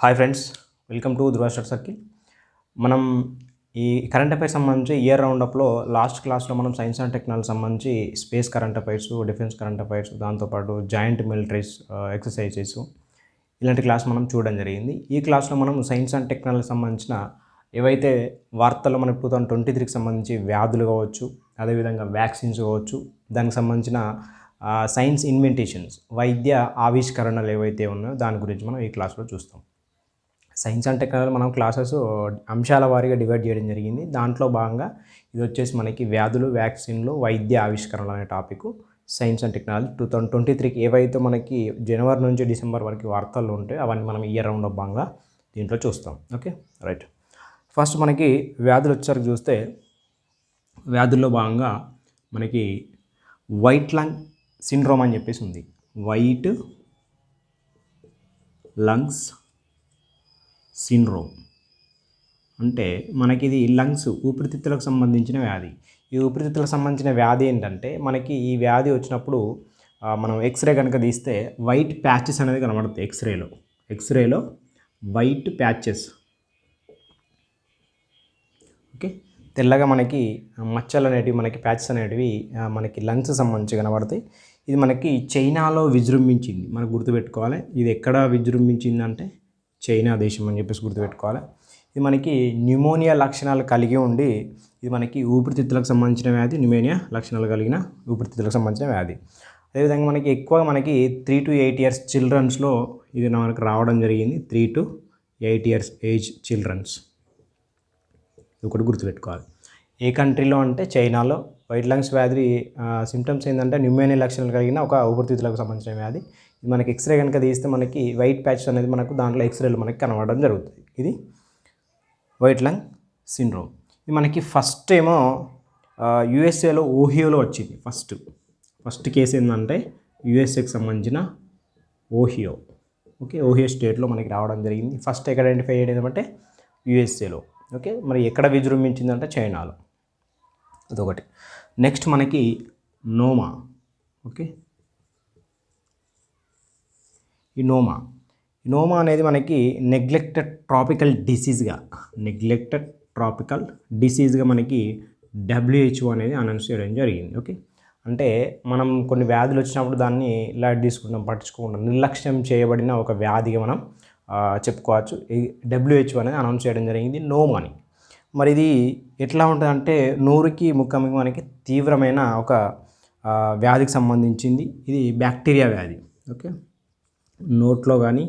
Hi friends, welcome to Dhruva study circle. మనం ఈ current affairs సంబంధించి ఇయర్ రౌండప్లో లాస్ట్ క్లాస్లో మనం సైన్స్ అండ్ టెక్నాలజీ సంబంధించి space current affairs, defence current affairs, దాంతోపాటు జాయింట్ మిలిటరీస్ ఎక్సర్సైజెస్ ఇలాంటి క్లాస్ మనం చూడడం జరిగింది. ఈ క్లాస్లో మనం సైన్స్ అండ్ టెక్నాలజీ సంబంధించిన ఏవైతే వార్తల్లో మనకు 2023కి సంబంధించి వ్యాధులు కావచ్చు, అదేవిధంగా వ్యాక్సిన్స్ కావచ్చు, దానికి సంబంధించిన సైన్స్ ఇన్వెంటేషన్స్, వైద్య ఆవిష్కరణలు ఏవైతే ఉన్నాయో దాని గురించి మనం ఈ క్లాస్లో చూస్తాం. సైన్స్ అండ్ టెక్నాలజీ మనం క్లాసెస్ అంశాల వారీగా డివైడ్ చేయడం జరిగింది. దాంట్లో భాగంగా ఇది వచ్చేసి మనకి వ్యాధులు, వ్యాక్సిన్లు, వైద్య ఆవిష్కరణలు అనే టాపిక్. సైన్స్ అండ్ టెక్నాలజీ 2023కి ఏవైతే మనకి జనవరి నుంచి డిసెంబర్ వరకు వార్తలు ఉంటాయో అవన్నీ మనం ఇయర్ రౌండ్ ఆఫ్ భాగంగా దీంట్లో చూస్తాం. Okay, right. ఫస్ట్ మనకి వ్యాధులు వచ్చేసరికి చూస్తే వ్యాధుల్లో భాగంగా మనకి వైట్ లంగ్ సిండ్రోమ్ అని చెప్పేసి ఉంది. వైట్ లంగ్స్ సిండ్రోమ్ అంటే మనకి ఇది లంగ్స్, ఊపిరితిత్తులకు సంబంధించిన వ్యాధి. ఈ ఊపిరితిత్తులకు సంబంధించిన వ్యాధి ఏంటంటే మనకి ఈ వ్యాధి వచ్చినప్పుడు మనం ఎక్స్రే కనుక తీస్తే వైట్ ప్యాచెస్ అనేది కనబడుతుంది. ఎక్స్రేలో వైట్ ప్యాచెస్, ఓకే, తెల్లగా మనకి మచ్చలు అనేటివి, మనకి ప్యాచెస్ అనేటివి మనకి లంగ్స్ సంబంధించి కనబడతాయి. ఇది మనకి చైనాలో విజృంభించింది. మనకు గుర్తుపెట్టుకోవాలి, ఇది ఎక్కడ విజృంభించిందంటే చైనా దేశం అని చెప్పేసి గుర్తుపెట్టుకోవాలి. ఇది మనకి న్యూమోనియా లక్షణాలు కలిగి ఉండి, ఇది మనకి ఊపిరితిత్తులకు సంబంధించిన వ్యాధి. న్యూమోనియా లక్షణాలు కలిగిన ఊపిరితిత్తులకు సంబంధించిన వ్యాధి. అదేవిధంగా మనకి ఎక్కువగా మనకి 3 to 8 years చిల్డ్రన్స్లో ఇది మనకు రావడం జరిగింది. 3 to 8 years ఏజ్ చిల్డ్రన్స్, ఇది ఒకటి గుర్తుపెట్టుకోవాలి. ఏ కంట్రీలో అంటే చైనాలో. వైట్ లంగ్స్ వ్యాధి సిమ్టమ్స్ ఏంటంటే న్యూమోనియా లక్షణాలు కలిగిన ఒక ఊపిరితిత్తులకు సంబంధించిన వ్యాధి. ఇది మనకి ఎక్స్రే కనుక తీస్తే మనకి వైట్ ప్యాచెస్ అనేది మనకు దాంట్లో ఎక్స్రేలు మనకి కనబడడం జరుగుతుంది. ఇది వైట్ లంగ్ సిండ్రోమ్. ఇది మనకి ఫస్ట్ ఏమో యూఎస్ఏలో ఓహియోలో వచ్చింది. ఫస్ట్ కేసు ఏంటంటే యూఎస్ఏకి సంబంధించిన ఓహియో, ఓకే, ఓహియో స్టేట్లో మనకి రావడం జరిగింది. ఫస్ట్ ఎక్కడ ఐడెంటిఫై చేయడం అంటే యూఎస్ఏలో, ఓకే. మరి ఎక్కడ విజృంభించిందంటే చైనాలో, అదొకటి. నెక్స్ట్ మనకి నోమా, ఓకే. ఈ నోమా అనేది మనకి నెగ్లెక్టెడ్ ట్రాపికల్ డిసీజ్గా మనకి WHO అనేది అనౌన్స్ చేయడం జరిగింది. ఓకే, అంటే మనం కొన్ని వ్యాధులు వచ్చినప్పుడు దాన్ని లైట్ తీసుకుంటాం, పట్టించుకుంటాం, నిర్లక్ష్యం చేయబడిన ఒక వ్యాధిగా మనం చెప్పుకోవచ్చు. ఈ WHO అనేది అనౌన్స్ చేయడం జరిగింది నోమాని. మరి ఇది ఎట్లా ఉంటుందంటే నోరుకి, ముఖంకి మనకి తీవ్రమైన ఒక వ్యాధికి సంబంధించింది. ఇది బ్యాక్టీరియా వ్యాధి, ఓకే. నోట్లో కానీ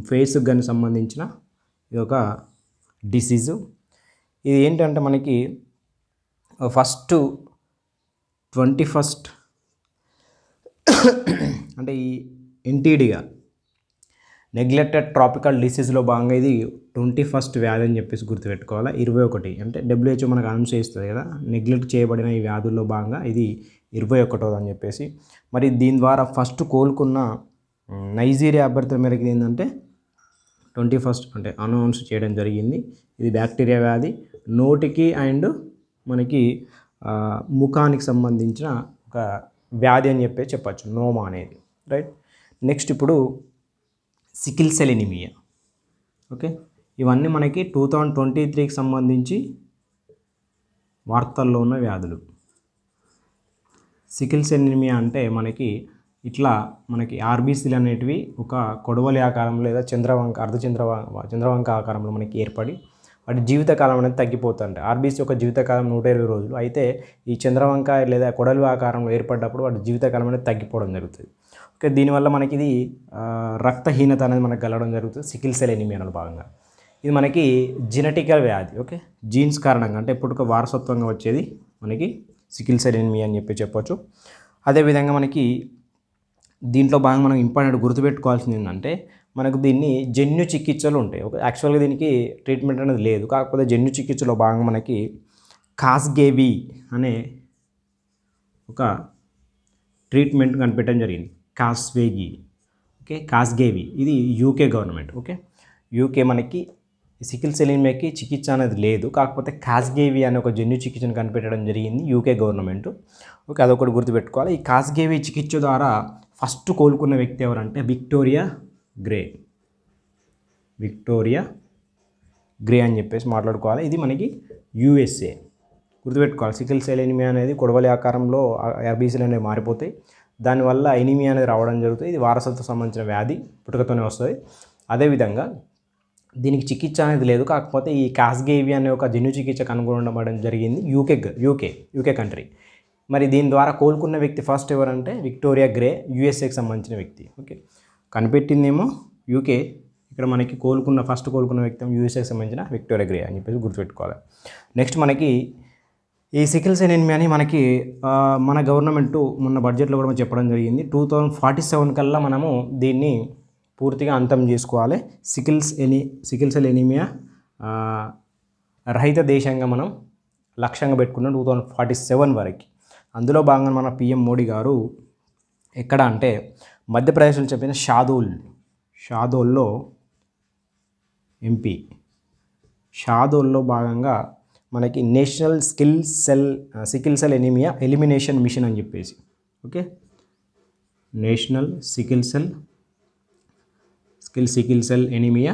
ఫేస్కి కానీ సంబంధించిన ఇది ఒక డిసీజు. ఇది ఏంటంటే మనకి ఫస్ట్ 21st అంటే ఈ ఎన్టీడీగా నెగ్లెక్టెడ్ ట్రాపికల్ డిసీజ్లో భాగంగా ఇది 21st వ్యాధి అని చెప్పేసి గుర్తుపెట్టుకోవాలి. 21 అంటే WHO మనకు అనౌన్స్ చేస్తుంది కదా, నెగ్లెక్ట్ చేయబడిన ఈ వ్యాధుల్లో భాగంగా ఇది 21వ అని చెప్పేసి. మరి దీని ద్వారా ఫస్ట్ కోలుకున్న నైజీరియా అభ్యర్థుల మేరకు ఏంటంటే 21st అంటే అనౌన్స్ చేయడం జరిగింది. ఇది బ్యాక్టీరియా వ్యాధి, నోటికి అండ్ మనకి ముఖానికి సంబంధించిన ఒక వ్యాధి అని చెప్పచ్చు నోమా అనేది, రైట్. నెక్స్ట్ ఇప్పుడు సికిల్ సెల్ ఎనీమియా, ఓకే. ఇవన్నీ మనకి 2023కి సంబంధించి వార్తల్లో ఉన్న వ్యాధులు. సికిల్ సెల్ ఎనీమియా అంటే మనకి ఇట్లా మనకి ఆర్బీసీలు అనేటివి ఒక కొడవలి ఆకారంలో లేదా చంద్రవంక ఆకారంలో మనకి ఏర్పడి వాటి జీవితకాలం అనేది తగ్గిపోతుంటాయి. ఆర్బీసీ యొక్క జీవితకాలం 120 రోజులు అయితే ఈ చంద్రవంక లేదా కొడలి ఆకారంలో ఏర్పడ్డప్పుడు వాటి జీవితకాలం అనేది తగ్గిపోవడం జరుగుతుంది. ఓకే, దీనివల్ల మనకి ఇది రక్తహీనత అనేది మనకు కలగడం జరుగుతుంది. సికిల్ సెల్ ఎనీమియాలో భాగంగా ఇది మనకి జెనెటికల్ వ్యాధి, ఓకే. జీన్స్ కారణంగా అంటే ఎప్పుడు వారసత్వంగా వచ్చేది మనకి సికిల్ సెల్ ఎనీమియా అని చెప్పొచ్చు. అదేవిధంగా మనకి దీంట్లో భాగంగా మనం ఇంపార్టెంట్ గుర్తుపెట్టుకోవాల్సింది ఏంటంటే మనకు దీన్ని జన్యు చికిత్సలు ఉంటాయి. ఓకే, యాక్చువల్గా దీనికి ట్రీట్మెంట్ అనేది లేదు, కాకపోతే జన్యు చికిత్సలో భాగంగా మనకి కాస్గేవి అనే ఒక ట్రీట్మెంట్ కనిపెట్టడం జరిగింది. కాస్గేవి ఇది యూకే గవర్నమెంట్, ఓకే. యూకే మనకి సికిల్ సెల్ ఎనీమియాకి చికిత్స అనేది లేదు, కాకపోతే కాస్గేవి అనే ఒక జన్యు చికిత్సను కనిపెట్టడం జరిగింది యూకే గవర్నమెంట్. ఓకే, అదొకటి గుర్తుపెట్టుకోవాలి. ఈ కాస్గేవి చికిత్స ద్వారా ఫస్ట్ కోలుకున్న వ్యక్తి ఎవరంటే విక్టోరియా గ్రే. విక్టోరియా గ్రే అని చెప్పేసి మాట్లాడుకోవాలి. ఇది మనకి యూఎస్ఏ. గుర్తుపెట్టుకోవాలి, సికిల్ సెల్ ఎనిమియా అనేది కొడవలి ఆకారంలో ఆర్బీసీలు అనేవి మారిపోతాయి. దానివల్ల ఎనిమియా అనేది రావడం జరుగుతుంది. ఇది వారసత్వ సంబంధించిన వ్యాధి, పుట్టుకతోనే వస్తుంది. అదేవిధంగా దీనికి చికిత్స అనేది లేదు. కాకపోతే ఈ కాస్గేవి అనే ఒక జన్యు చికిత్స కనుగొనడం జరిగింది యూకే కంట్రీ. మరి దీని ద్వారా కోలుకున్న వ్యక్తి ఫస్ట్ ఎవరంటే విక్టోరియా గ్రే, యూఎస్ఏకి సంబంధించిన వ్యక్తి. ఓకే, కనిపెట్టిందేమో యూకే, ఇక్కడ మనకి ఫస్ట్ కోలుకున్న వ్యక్తి యూఎస్ఏకి సంబంధించిన విక్టోరియా గ్రే అని చెప్పేసి గుర్తుపెట్టుకోవాలి. నెక్స్ట్ మనకి ఈ సికిల్ సెల్ ఎనిమియాని మనకి మన గవర్నమెంట్ మొన్న బడ్జెట్లో కూడా చెప్పడం జరిగింది. 2047 కల్లా మనము దీన్ని పూర్తిగా అంతం చేసుకోవాలి. సికిల్ సెల్ ఎనిమియా రహిత దేశంగా మనం లక్ష్యంగా పెట్టుకున్నాం 2047 వరకు. అందులో భాగంగా మన పిఎం మోడీ గారు ఎక్కడ అంటే మధ్యప్రదేశ్లో చెప్పిన షాదోల్లో ఎంపీ షాదోల్లో భాగంగా మనకి national sickle cell anaemia elimination mission అని చెప్పేసి, okay, national sickle cell anaemia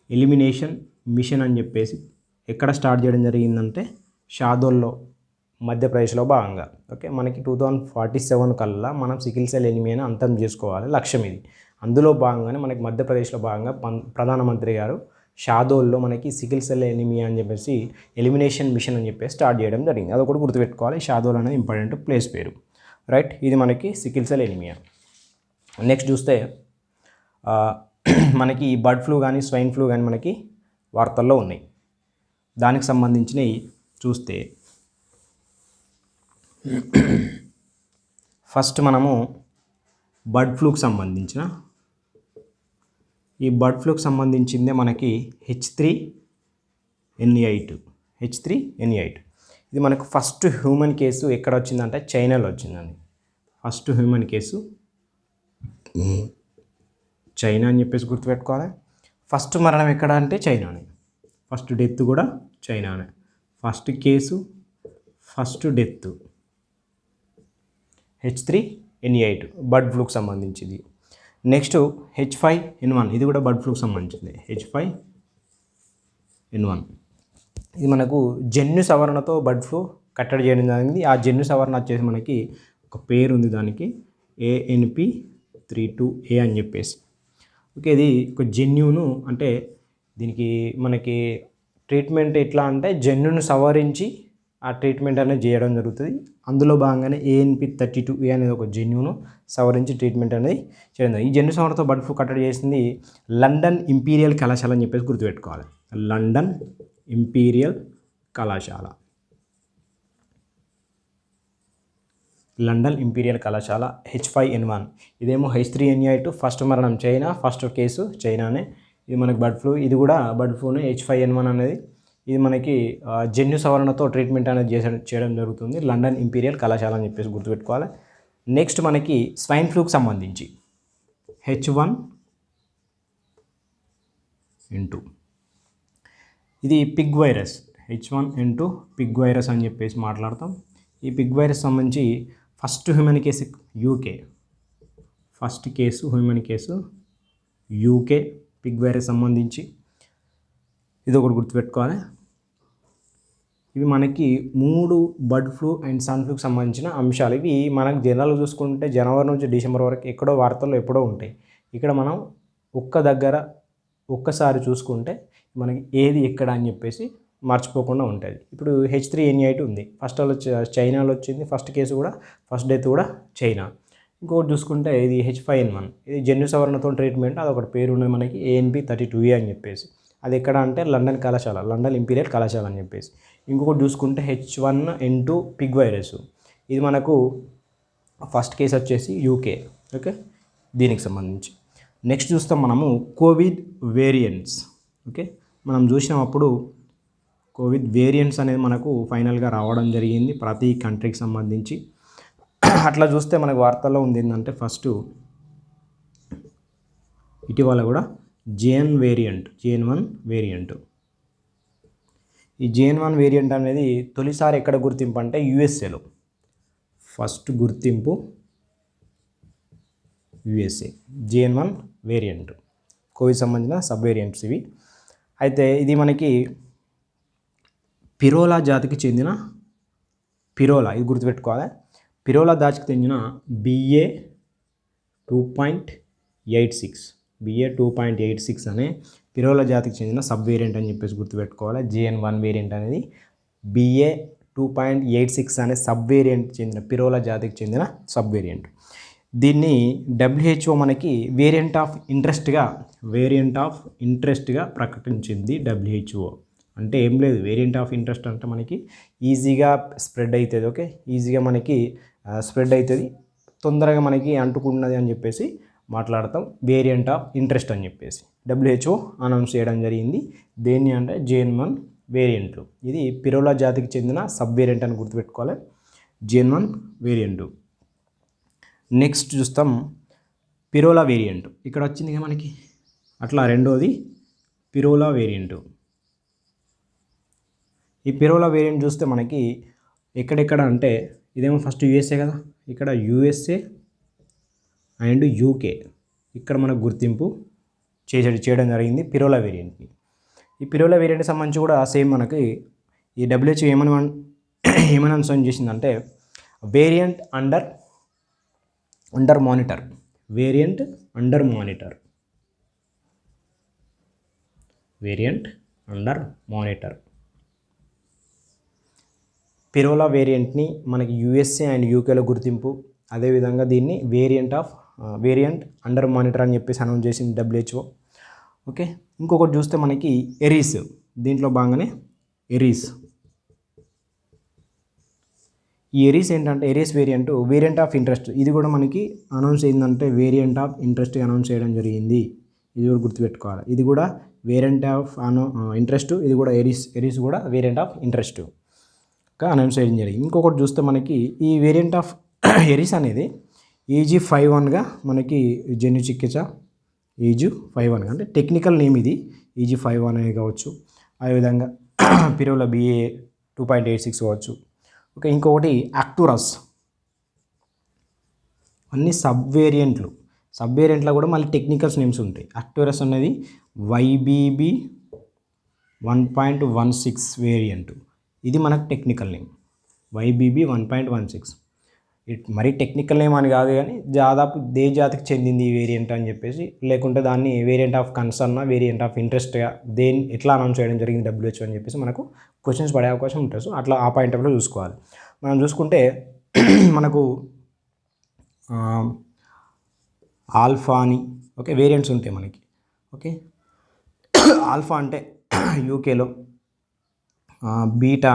elimination mission అని చెప్పేసి ఎక్కడ స్టార్ట్ చేయడం జరిగిందంటే షాదోల్లో, మధ్యప్రదేశ్లో భాగంగా. ఓకే, మనకి 2047 కల్లా మనం సికిల్ సెల్ ఎనిమియాని అంతం చేసుకోవాలి, లక్ష్యం ఇది. అందులో భాగంగానే మనకి మధ్యప్రదేశ్లో భాగంగా ప్రధానమంత్రి గారు షాదోల్లో మనకి సికిల్ సెల్ ఎనిమియా అని చెప్పేసి ఎలిమినేషన్ మిషన్ అని చెప్పేసి స్టార్ట్ చేయడం జరిగింది. అది ఒకటి గుర్తుపెట్టుకోవాలి. షాదోల్ అనేది ఇంపార్టెంట్ ప్లేస్ పేరు, రైట్. ఇది మనకి సికిల్ సెల్ ఎనిమియా. నెక్స్ట్ చూస్తే మనకి బర్డ్ ఫ్లూ కానీ స్వైన్ ఫ్లూ కానీ మనకి వార్తల్లో ఉన్నాయి. దానికి సంబంధించినవి చూస్తే ఫస్ట్ మనము బర్డ్ ఫ్లూకి సంబంధించిందే మనకి H3N8. ఇది మనకు ఫస్ట్ హ్యూమన్ కేసు ఎక్కడ వచ్చిందంటే చైనాలో వచ్చిందండి. ఫస్ట్ హ్యూమన్ కేసు చైనా అని చెప్పేసి గుర్తుపెట్టుకోవాలి. ఫస్ట్ మరణం ఎక్కడ అంటే చైనానే, ఫస్ట్ డెత్ కూడా చైనానే. First case, first death H3N8 bird ఫ్లూకి సంబంధించింది. నెక్స్ట్ H5N1, ఇది కూడా బర్డ్ ఫ్లూకి సంబంధించింది. H5N1 ఇది మనకు జన్యు సవరణతో బర్డ్ ఫ్లూ కట్టడి చేయడం జరిగింది. ఆ జన్యు సవరణ వచ్చేసి మనకి ఒక పేరు ఉంది దానికి, ANP32A అని చెప్పేసి. ఓకే, ఇది ఒక జన్యును అంటే దీనికి మనకి ట్రీట్మెంట్ ఎట్లా అంటే జన్యును సవరించి ఆ ట్రీట్మెంట్ అనేది చేయడం జరుగుతుంది. అందులో భాగంగానే ANP32A అనేది ఒక జన్యును సవరించి ట్రీట్మెంట్ అనేది చేయడం. ఈ జన్యు సవరణతో బర్డ్ ఫ్లూ కట్టడి చేసింది లండన్ ఇంపీరియల్ కళాశాల అని చెప్పేసి గుర్తుపెట్టుకోవాలి. లండన్ ఇంపీరియల్ కళాశాల H5N1. ఇదేమో H3N8, ఫస్ట్ మరణం చైనా, ఫస్ట్ కేసు చైనానే. ఇది మనకి బర్డ్ ఫ్లూ, ఇది కూడా బర్డ్ ఫ్లూనే. H5N1 అనేది ఇది మనకి జన్యు సవరణతో ట్రీట్మెంట్ అనేది చేయడం జరుగుతుంది లండన్ ఇంపీరియల్ కళాశాల అని చెప్పేసి గుర్తుపెట్టుకోవాలి. నెక్స్ట్ మనకి స్వైన్ ఫ్లూకి సంబంధించి H1N2, ఇది Pig virus. H1N2 Pig virus అని చెప్పేసి మాట్లాడతాం. ఈ పిగ్ వైరస్ సంబంధించి first human case human case UK Pig virus సంబంధించి, ఇది ఒకటి గుర్తుపెట్టుకోవాలి. ఇవి మనకి 3 బర్డ్ ఫ్లూ అండ్ సన్ ఫ్లూకి సంబంధించిన అంశాలు. ఇవి మనకు జనరల్గా చూసుకుంటే జనవరి నుంచి డిసెంబర్ వరకు ఎక్కడో వార్తల్లో ఎప్పుడో ఉంటాయి. ఇక్కడ మనం ఒక్కసారి చూసుకుంటే మనకి ఏది ఎక్కడ అని చెప్పేసి మర్చిపోకుండా ఉంటుంది. ఇప్పుడు H3N8 ఉంది, ఫస్ట్ చైనాలో వచ్చింది, ఫస్ట్ కేసు కూడా, ఫస్ట్ డెత్ కూడా చైనా. ఇంకొకటి చూసుకుంటే ఇది H5N1, ఇది జన్యు సవరణతో ట్రీట్మెంట్, అదొకటి పేరు ఉన్నది మనకి ANP32A అని చెప్పేసి. అది ఎక్కడ అంటే లండన్ ఇంపీరియల్ కళాశాల అని చెప్పేసి. ఇంకొకటి చూసుకుంటే H1N2 పిగ్ వైరస్, ఇది మనకు ఫస్ట్ కేసు వచ్చేసి యూకే. ఓకే, దీనికి సంబంధించి. నెక్స్ట్ చూస్తాం మనము కోవిడ్ వేరియంట్స్. ఓకే, మనం చూసినప్పుడు కోవిడ్ వేరియంట్స్ అనేది మనకు ఫైనల్గా రావడం జరిగింది ప్రతి కంట్రీకి సంబంధించి. అట్లా చూస్తే మనకు వార్తల్లో ఉంది ఏంటంటే ఫస్ట్ ఇటీవల కూడా JN1 వేరియంట్. ఈ JN1 వేరియంట్ అనేది తొలిసారి ఎక్కడ గుర్తింపు అంటే యూఎస్ఏలో. ఫస్ట్ గుర్తింపు USA JN1 వేరియంట్. కోవిడ్ సంబంధించిన సబ్ వేరియంట్స్ ఇవి. అయితే ఇది మనకి పిరోలా జాతికి చెందిన పిరోలా, ఇది గుర్తుపెట్టుకోవాలి. పిరోలా జాతికి చెందిన BA.2.86 అనే పిరోలా జాతికి చెందిన సబ్ వేరియంట్ అని చెప్పేసి గుర్తుపెట్టుకోవాలి. JN1 వేరియంట్ అనేది BA.2.86 అనే సబ్ వేరియంట్ చెందిన పిరోలా జాతికి చెందిన సబ్ వేరియంట్. దీన్ని WHO మనకి వేరియంట్ ఆఫ్ ఇంట్రెస్ట్గా ప్రకటించింది. WHO అంటే ఏం లేదు, వేరియంట్ ఆఫ్ ఇంట్రెస్ట్ అంటే మనకి ఈజీగా స్ప్రెడ్ అవుతుంది. ఓకే, ఈజీగా మనకి స్ప్రెడ్ అవుతుంది, తొందరగా మనకి అంటుకున్నది అని చెప్పేసి మాట్లాడతాం. వేరియంట్ ఆఫ్ ఇంట్రెస్ట్ అని చెప్పేసి WHO అనౌన్స్ చేయడం జరిగింది. దేన్ని అంటే JN1 వేరియంట్లు. ఇది పిరోలా జాతికి చెందిన సబ్ వేరియంట్ అని గుర్తుపెట్టుకోవాలి, JN1 వేరియంటు. నెక్స్ట్ చూస్తాం పిరోలా వేరియంట్. ఇక్కడ వచ్చింది మనకి. అట్లా రెండోది పిరోలా వేరియంటు. ఈ పిరోలా వేరియంట్ చూస్తే మనకి ఎక్కడెక్కడ అంటే ఇదేమో ఫస్ట్ USA కదా, ఇక్కడ USA అండ్ UK ఇక్కడ మనకు గుర్తింపు చేయడం జరిగింది పిరోలా వేరియంట్ని. ఈ పిరోలా వేరియంట్కి సంబంధించి కూడా సేమ్ మనకి ఈ WHO ఏమని అనౌన్స్ చేసిందంటే variant under monitor. Variant under monitor Pirola వేరియంట్ని మనకి USA అండ్ UKలో గుర్తింపు. అదేవిధంగా దీన్ని వేరియంట్ అండర్ మానిటర్ అని చెప్పేసి అనౌన్స్ చేసింది WHO. ఓకే, ఇంకొకటి చూస్తే మనకి ఎరీస్, దీంట్లో భాగంగానే ఎరీస్. ఈ ఎరీస్ ఏంటంటే వేరియంట్ వేరియంట్ ఆఫ్ ఇంట్రెస్ట్. ఇది కూడా మనకి అనౌన్స్ అయిందంటే వేరియంట్ ఆఫ్ ఇంట్రెస్ట్గా అనౌన్స్ చేయడం జరిగింది. ఇది కూడా గుర్తుపెట్టుకోవాలి. ఇది కూడా వేరియంట్ ఆఫ్ ఇంట్రెస్ట్, ఇది కూడా ఎరీస్ కూడా వేరియంట్ ఆఫ్ ఇంట్రెస్ట్గా అనౌన్స్ చేయడం జరిగింది. ఇంకొకటి చూస్తే మనకి ఈ వేరియంట్ ఆఫ్ ఎరీస్ అనేది EG.5.1గా మనకి జన్యు చికిత్స EG.5.1 అంటే టెక్నికల్ నేమ్ ఇది EG.5.1 అనేది కావచ్చు. అదేవిధంగా పిరోలా BA.2.86 కావచ్చు. ఓకే, ఇంకొకటి యాక్టురస్. అన్ని సబ్ వేరియంట్లో కూడా మళ్ళీ టెక్నికల్స్ నేమ్స్ ఉంటాయి. యాక్టురస్ అనేది YBB.1.16 వేరియంట్. ఇది మనకు టెక్నికల్ నేమ్ YBB.1.16. మరి టెక్నికల్ నేమ్ అని కాదు కానీ దాదాపు దే జాతికి చెందింది ఈ వేరియంట్ అని చెప్పేసి, లేకుంటే దాన్ని variant of concern, variant of ఇంట్రెస్ట్గా ఎట్లా అనౌన్స్ చేయడం జరిగింది WHO అని చెప్పేసి మనకు క్వశ్చన్స్ పడే అవకాశం ఉంటుంది. సో అట్లా ఆ పాయింట్ ఆఫ్ వ్యూలో చూసుకోవాలి. మనం చూసుకుంటే మనకు ఆల్ఫా అని ఓకే వేరియంట్స్ ఉంటాయి మనకి. ఓకే, ఆల్ఫా అంటే UKలో, బీటా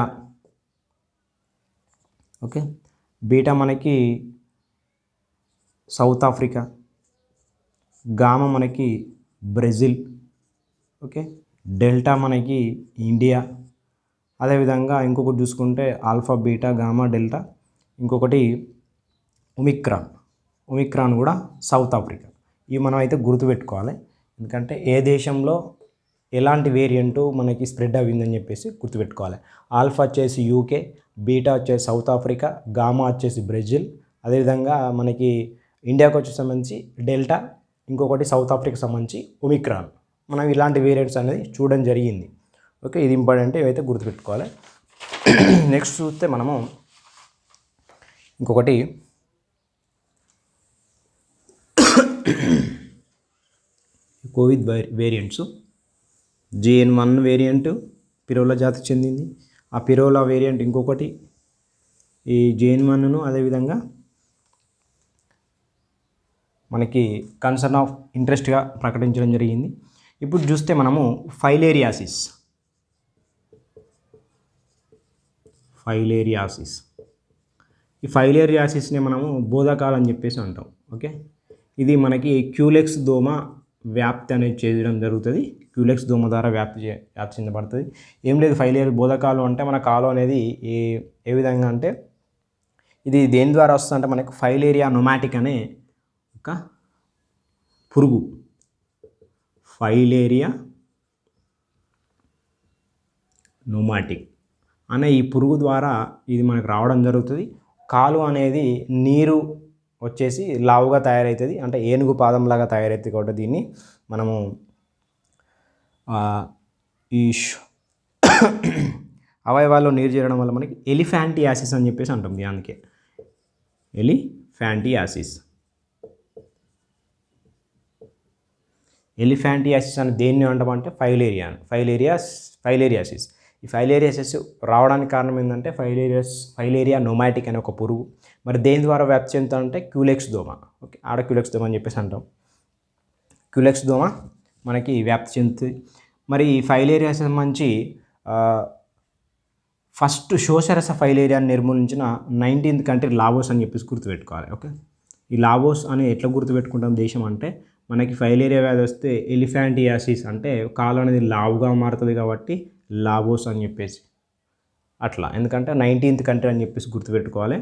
ఓకే బీటా మనకి సౌత్ ఆఫ్రికా, గామా మనకి బ్రెజిల్, ఓకే డెల్టా మనకి ఇండియా. అదేవిధంగా ఇంకొకటి చూసుకుంటే ఆల్ఫా, బీటా, గామా, డెల్టా. ఇంకొకటి ఒమిక్రాన్ కూడా సౌత్ ఆఫ్రికా. ఇవి మనం అయితే గుర్తుపెట్టుకోవాలి, ఎందుకంటే ఏ దేశంలో ఎలాంటి వేరియంటు మనకి స్ప్రెడ్ అయ్యిందని చెప్పేసి గుర్తుపెట్టుకోవాలి. ఆల్ఫా వచ్చేసి UK, బీటా వచ్చేసి సౌత్ ఆఫ్రికా, గామా వచ్చేసి బ్రెజిల్. అదేవిధంగా మనకి ఇండియాకు వచ్చే సంబంధించి డెల్టా, ఇంకొకటి సౌత్ ఆఫ్రికా సంబంధించి ఒమిక్రాన్. మనం ఇలాంటి వేరియంట్స్ అనేది చూడడం జరిగింది. ఓకే, ఇది ఇంపార్టెంట్, ఇవైతే గుర్తుపెట్టుకోవాలి. నెక్స్ట్ చూస్తే మనము ఇంకొకటి కోవిడ్ వేరియంట్స్. JN1 వేరియంట్ పిరోలా జాతికి చెందింది. ఆ పిరోలా వేరియంట్ ఇంకొకటి ఈ JN1ను అదేవిధంగా మనకి కన్సర్న్ ఆఫ్ ఇంట్రెస్ట్గా ప్రకటించడం జరిగింది. ఇప్పుడు చూస్తే మనము ఫైలేరియాసిస్. ఈ ఫైలేరియాసిస్ని మనము బోధకాలు అని చెప్పేసి అంటాం. ఓకే, ఇది మనకి క్యూలెక్స్ దోమ వ్యాప్తి అనేది చేయడం జరుగుతుంది. క్యూలెక్స్ దోమ ద్వారా వ్యాప్తి చెందబడుతుంది. ఏం లేదు, బోధకాలు అంటే మన కాలు అనేది ఏ విధంగా అంటే ఇది దేని ద్వారా వస్తుంది అంటే మనకు ఫైలేరియా నొమాటిక్ అనే ఒక పురుగు, ఫైలేరియా నొమాటిక్ అనే ఈ పురుగు ద్వారా ఇది మనకు రావడం జరుగుతుంది. కాలు అనేది నీరు వచ్చేసి లావుగా తయారవుతుంది, అంటే ఏనుగు పాదంలాగా తయారవుతుంది. కాబట్టి దీన్ని మనము ఆ, ఈ అవయవాల్లో నీరు చేరడం వల్ల మనకి ఎలిఫాంటియాసిస్ అని చెప్పేసి అంటుంది. అందుకే ఎలిఫాంటియాసిస్. ఎలిఫాంటియాసిస్ అని దేన్ని అంటామంటే ఫైలేరియాసిస్. ఈ ఫైలేరియాసిస్ రావడానికి కారణం ఏంటంటే ఫైలేరియా నోమాటిక్ అనే ఒక పురుగు. మరి దేని ద్వారా వ్యాప్తి చెందుతుందంటే క్యూలెక్స్ దోమ. ఓకే, ఆడ క్యూలెక్స్ దోమ అని చెప్పేసి అంటాం. క్యూలెక్స్ దోమ మనకి వ్యాప్తి చెందుతుంది. మరి ఈ ఫైలేరియాస్ సంబంధించి ఫస్ట్ శోషరస ఫైలేరియాని నిర్మూలించిన 19th కంట్రీ లావోస్ అని చెప్పేసి గుర్తుపెట్టుకోవాలి. ఓకే, ఈ లావోస్ అని ఎట్లా గుర్తుపెట్టుకుంటాం దేశం అంటే, మనకి ఫైలేరియా వ్యాధి వస్తే ఎలిఫాంటియాసిస్ అంటే కాలు అనేది లావుగా మారుతుంది కాబట్టి లావోస్ అని చెప్పేసి అట్లా. ఎందుకంటే 19th కంట్రీ అని చెప్పేసి గుర్తుపెట్టుకోవాలి.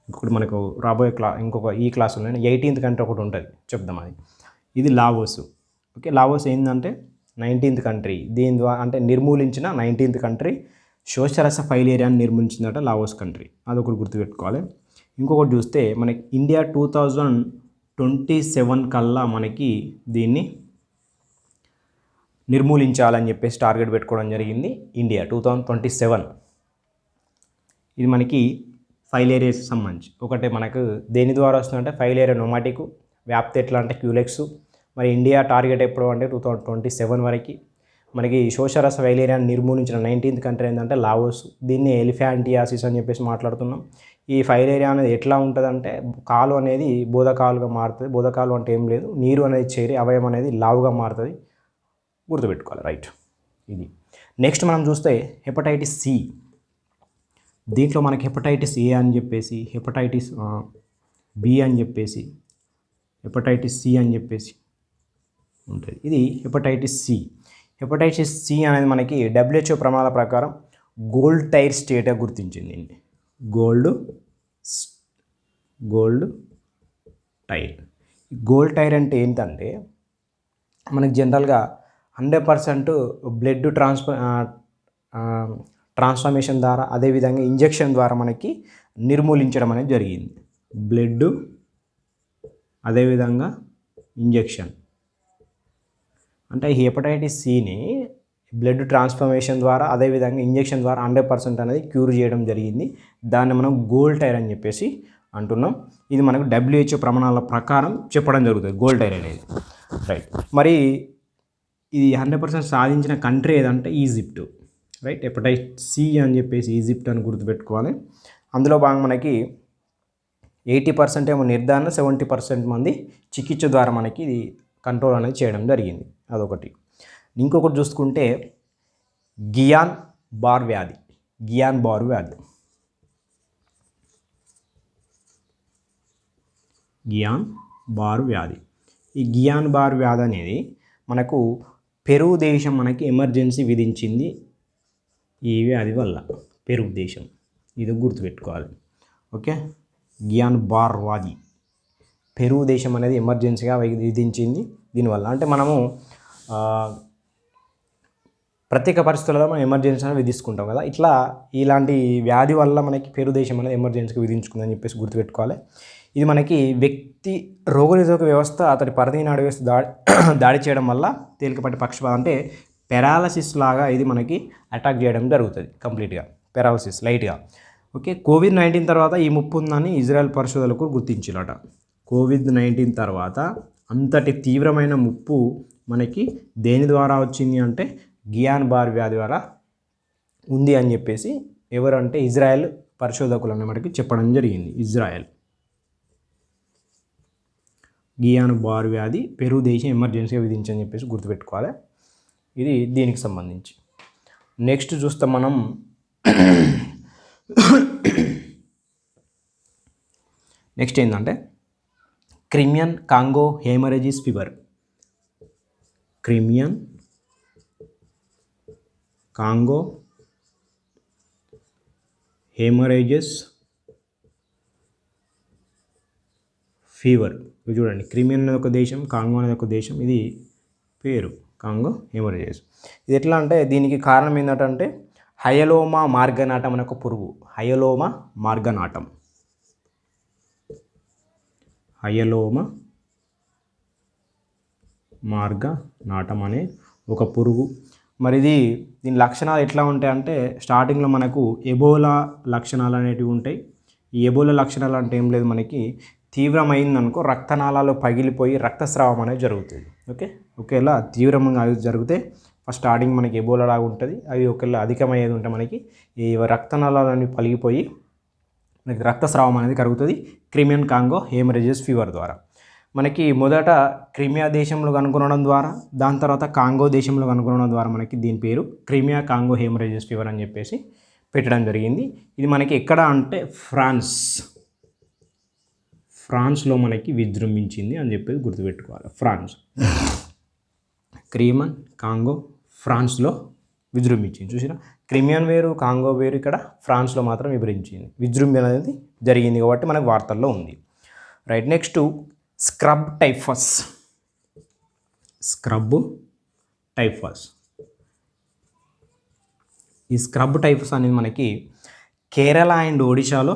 ఇంకొకటి మనకు రాబోయే ఇంకొక ఈ క్లాసులో 18th కంట్రీ ఒకటి ఉంటుంది, చెప్దాం అది. ఇది లావోస్. ఓకే, లావోస్ ఏంటంటే 19th కంట్రీ. దీని ద్వారా అంటే నిర్మూలించిన 19th కంట్రీ శోషరస ఫైలేరియాని నిర్మించిందట లావోస్ కంట్రీ. అదొకటి గుర్తుపెట్టుకోవాలి. ఇంకొకటి చూస్తే మనకి ఇండియా 2027 కల్లా మనకి దీన్ని నిర్మూలించాలని చెప్పేసి టార్గెట్ పెట్టుకోవడం జరిగింది. ఇండియా 2027. ఇది మనకి ఫైలేరియాస్ సంబంధించి ఒకటే. మనకు దేని ద్వారా వస్తుందంటే ఫైలేరియా నోమాటిక్ వ్యాప్తి ఎట్లా అంటే క్యూలెక్స్. మరి ఇండియా టార్గెట్ ఎప్పుడు అంటే 2027 వరకు. మనకి శోషరస ఫైలేరియాని నిర్మూలించిన 19th కంట్రీ ఏంటంటే లావోస్. దీన్ని ఎలిఫాంటియాసిస్ అని చెప్పేసి మాట్లాడుతున్నాం. ఈ ఫైలేరియా అనేది ఎట్లా ఉంటుందంటే కాలు అనేది బోధకాలుగా మారుతుంది. బోధకాలు అంటే ఏం లేదు, నీరు అనేది చేరి అవయం అనేది లావుగా మారుతుంది. గుర్తుపెట్టుకోవాలి, రైట్. ఇది నెక్స్ట్ మనం చూస్తే హెపటైటిస్ సి. దీంట్లో మనకి హెపటైటిస్ ఏ అని చెప్పేసి, హెపటైటిస్ బి అని చెప్పేసి, హెపటైటిస్ సి అని చెప్పేసి ఉంటుంది. ఇది హెపటైటిస్ సి. హెపటైటిస్ సి అనేది మనకి WHO ప్రమాణాల ప్రకారం గోల్డ్ టైర్ స్టేట్గా గుర్తించింది. Gold tyre. గోల్డ్ టైర్ అంటే ఏంటంటే మనకి జనరల్గా 100% బ్లడ్ ట్రాన్స్ఫర్మేషన్ ద్వారా, అదేవిధంగా ఇంజెక్షన్ ద్వారా మనకి నిర్మూలించడం అనేది జరిగింది. బ్లడ్ అదేవిధంగా ఇంజెక్షన్ అంటే హెపటైటిస్ సిని బ్లడ్ ట్రాన్స్ఫర్మేషన్ ద్వారా, అదేవిధంగా ఇంజెక్షన్ ద్వారా 100% అనేది క్యూర్ చేయడం జరిగింది. దాన్ని మనం గోల్డ్ టైర్ అని చెప్పేసి అంటున్నాం. ఇది మనకు WHO ప్రమాణాల ప్రకారం చెప్పడం జరుగుతుంది గోల్డ్ టైర్ అనేది, రైట్. మరి ఇది 100% సాధించిన కంట్రీ ఏదంటే ఈజిప్ట్, రైట్. హెపటైటిస్ సి అని చెప్పేసి ఈజిప్ట్ అని గుర్తుపెట్టుకోవాలి. అందులో భాగంగా మనకి 80% ఏమో నిర్ధారణ, 70% మంది చికిత్స ద్వారా మనకి ఇది కంట్రోల్ అనేది చేయడం జరిగింది. అదొకటి. ఇంకొకటి చూసుకుంటే గియాన్ బార్ వ్యాధి. ఈ గియాన్ బార్ వ్యాధి అనేది మనకు పెరు దేశం మనకి ఎమర్జెన్సీ విధించింది ఈ వ్యాధి వల్ల. పెరు దేశం, ఇది గుర్తుపెట్టుకోవాలి. ఓకే, గియాన్ బార్ వ్యాధి పెరు దేశం అనేది ఎమర్జెన్సీగా విధించింది దీనివల్ల. అంటే మనము ప్రత్యేక పరిస్థితుల్లో మనం ఎమర్జెన్సీ అనేది విధించుకుంటాం కదా, ఇలాంటి వ్యాధి వల్ల మనకి పెరు దేశం అనేది ఎమర్జెన్సీగా విధించుకుందని చెప్పేసి గుర్తుపెట్టుకోవాలి. ఇది మనకి వ్యక్తి రోగనిరోధక వ్యవస్థ అతడి పరిధి నాడి వ్యవస్థ దాడి చేయడం వల్ల తేలికపాటి పక్షపాతం అంటే పెరాలసిస్ లాగా ఇది మనకి అటాక్ చేయడం జరుగుతుంది. కంప్లీట్గా పెరాలసిస్ లైట్గా. ఓకే, COVID-19 తర్వాత ఈ ముప్పు ఉందని ఇజ్రాయెల్ పరిశోధకులు గుర్తించారట. COVID-19 తర్వాత అంతటి తీవ్రమైన ముప్పు మనకి దేని ద్వారా వచ్చింది అంటే గియాన్ బార్ వ్యాధి ద్వారా ఉంది అని చెప్పేసి ఎవరంటే ఇజ్రాయెల్ పరిశోధకులు అనే మనకి చెప్పడం జరిగింది. గియాన్ బార్ వ్యాధి పెరు దేశం ఎమర్జెన్సీగా విధించని చెప్పేసి గుర్తుపెట్టుకోవాలి. ఇది దీనికి సంబంధించి. నెక్స్ట్ చూస్తాం మనం నెక్స్ట్ ఏంటంటే Crimean Congo haemorrhagic fever. Crimean Congo haemorrhagic fever. ఇది చూడండి, క్రిమియన్ అనేది ఒక దేశం, కాంగో అనేది ఒక దేశం. ఇది పేరు కాంగో హెమరేజిస్. ఇది ఎట్లా అంటే దీనికి కారణం ఏంటంటే హయలోమా మార్గనాటం అనే ఒక పురుగు. హయలోమా మార్గనాటం అనే ఒక పురుగు. మరి దీని లక్షణాలు ఎట్లా ఉంటాయంటే స్టార్టింగ్లో మనకు ఎబోలా లక్షణాలు అనేటివి ఉంటాయి. ఈ ఎబోలా లక్షణాలు అంటే ఏం లేదు, మనకి తీవ్రమైందనుకో రక్తనాళాలు పగిలిపోయి రక్తస్రావం అనేది జరుగుతుంది. ఒకేలా తీవ్రంగా జరిగితే ఫస్ట్ స్టార్టింగ్ మనకి ఎబోలా లాగా ఉంటుంది. అది ఒకవేళ అధికమయ్యేది ఉంటే మనకి ఈ రక్తనాళాలన్నీ పగిలిపోయి మనకి రక్తస్రావం అనేది కలుగుతుంది క్రిమియన్ కాంగో హెమరేజియస్ ఫీవర్ ద్వారా. మనకి మొదట క్రిమియా దేశంలో కనుగొనడం ద్వారా, దాని తర్వాత కాంగో దేశంలో కనుగొనడం ద్వారా మనకి దీని పేరు క్రిమియా కాంగో హెమరేజియస్ ఫీవర్ అని చెప్పేసి పెట్టడం జరిగింది. ఇది మనకి ఎక్కడ అంటే ఫ్రాన్స్లో మనకి విజృంభించింది అని చెప్పేసి గుర్తుపెట్టుకోవాలి. క్రిమియన్ కాంగో ఫ్రాన్స్లో విజృంభించింది. చూసినా, క్రిమియన్ వేరు, కాంగో వేరు, ఇక్కడ ఫ్రాన్స్లో మాత్రం విజృంభణ అనేది జరిగింది కాబట్టి మనకు వార్తల్లో ఉంది. Right, next scrub typhus. ఈ స్క్రబ్ టైఫస్ అనేది మనకి కేరళ అండ్ ఒడిశాలో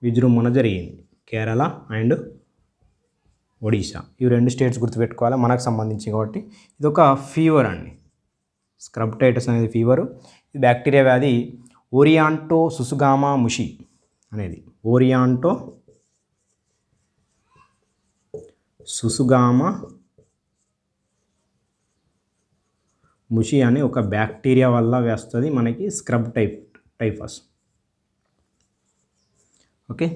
విజృంభణ జరిగింది. కేరళ అండ్ ఒడిశా, ఇవి 2 స్టేట్స్ గుర్తుపెట్టుకోవాలి మనకు సంబంధించి కాబట్టి. ఇది ఒక ఫీవర్ అండి. స్క్రబ్ టైఫస్ అనేది ఫీవరు. ఇది బ్యాక్టీరియా వ్యాధి ఓరియాంటో సుసుగామా ముషి అనేది. ఓరియాంటో సుసుగామా ముషి అనే ఒక బ్యాక్టీరియా వల్ల వేస్తుంది మనకి scrub typhus. Okay,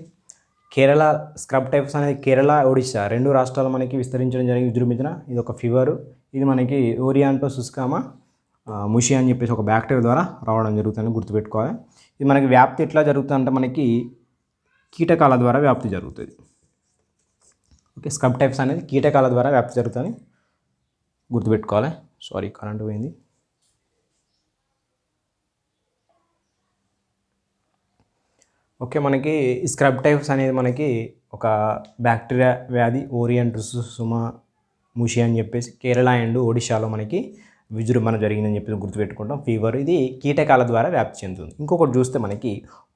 Kerala scrub typhus అనేది కేరళ ఒడిశా 2 రాష్ట్రాలు మనకి విస్తరించడం విజృంభించిన ఇది ఒక ఫీవరు. ఇది మనకి ఓరియాంటో సుసుగామా ముషి అని చెప్పేసి ఒక బ్యాక్టీరియా ద్వారా రావడం జరుగుతుందని గుర్తుపెట్టుకోవాలి. ఇది మనకి వ్యాప్తి ఎట్లా జరుగుతుందంటే మనకి కీటకాల ద్వారా వ్యాప్తి జరుగుతుంది. ఓకే, స్క్రబ్ టైఫస్ అనేది కీటకాల ద్వారా వ్యాప్తి జరుగుతుందని గుర్తుపెట్టుకోవాలి. సారీ, కరెంట్ పోయింది. ఓకే, మనకి స్క్రబ్ టైఫస్ అనేది మనకి ఒక బ్యాక్టీరియా వ్యాధి ఓరియంటో సుసుగామా ముషి అని చెప్పేసి కేరళ అండ్ ఒడిశాలో మనకి విజృంభణ జరిగిందని చెప్పి గుర్తుపెట్టుకుంటాం. ఫీవర్ ఇది కీటకాల ద్వారా వ్యాప్తి చెందుతుంది. ఇంకొకటి చూస్తే మనకి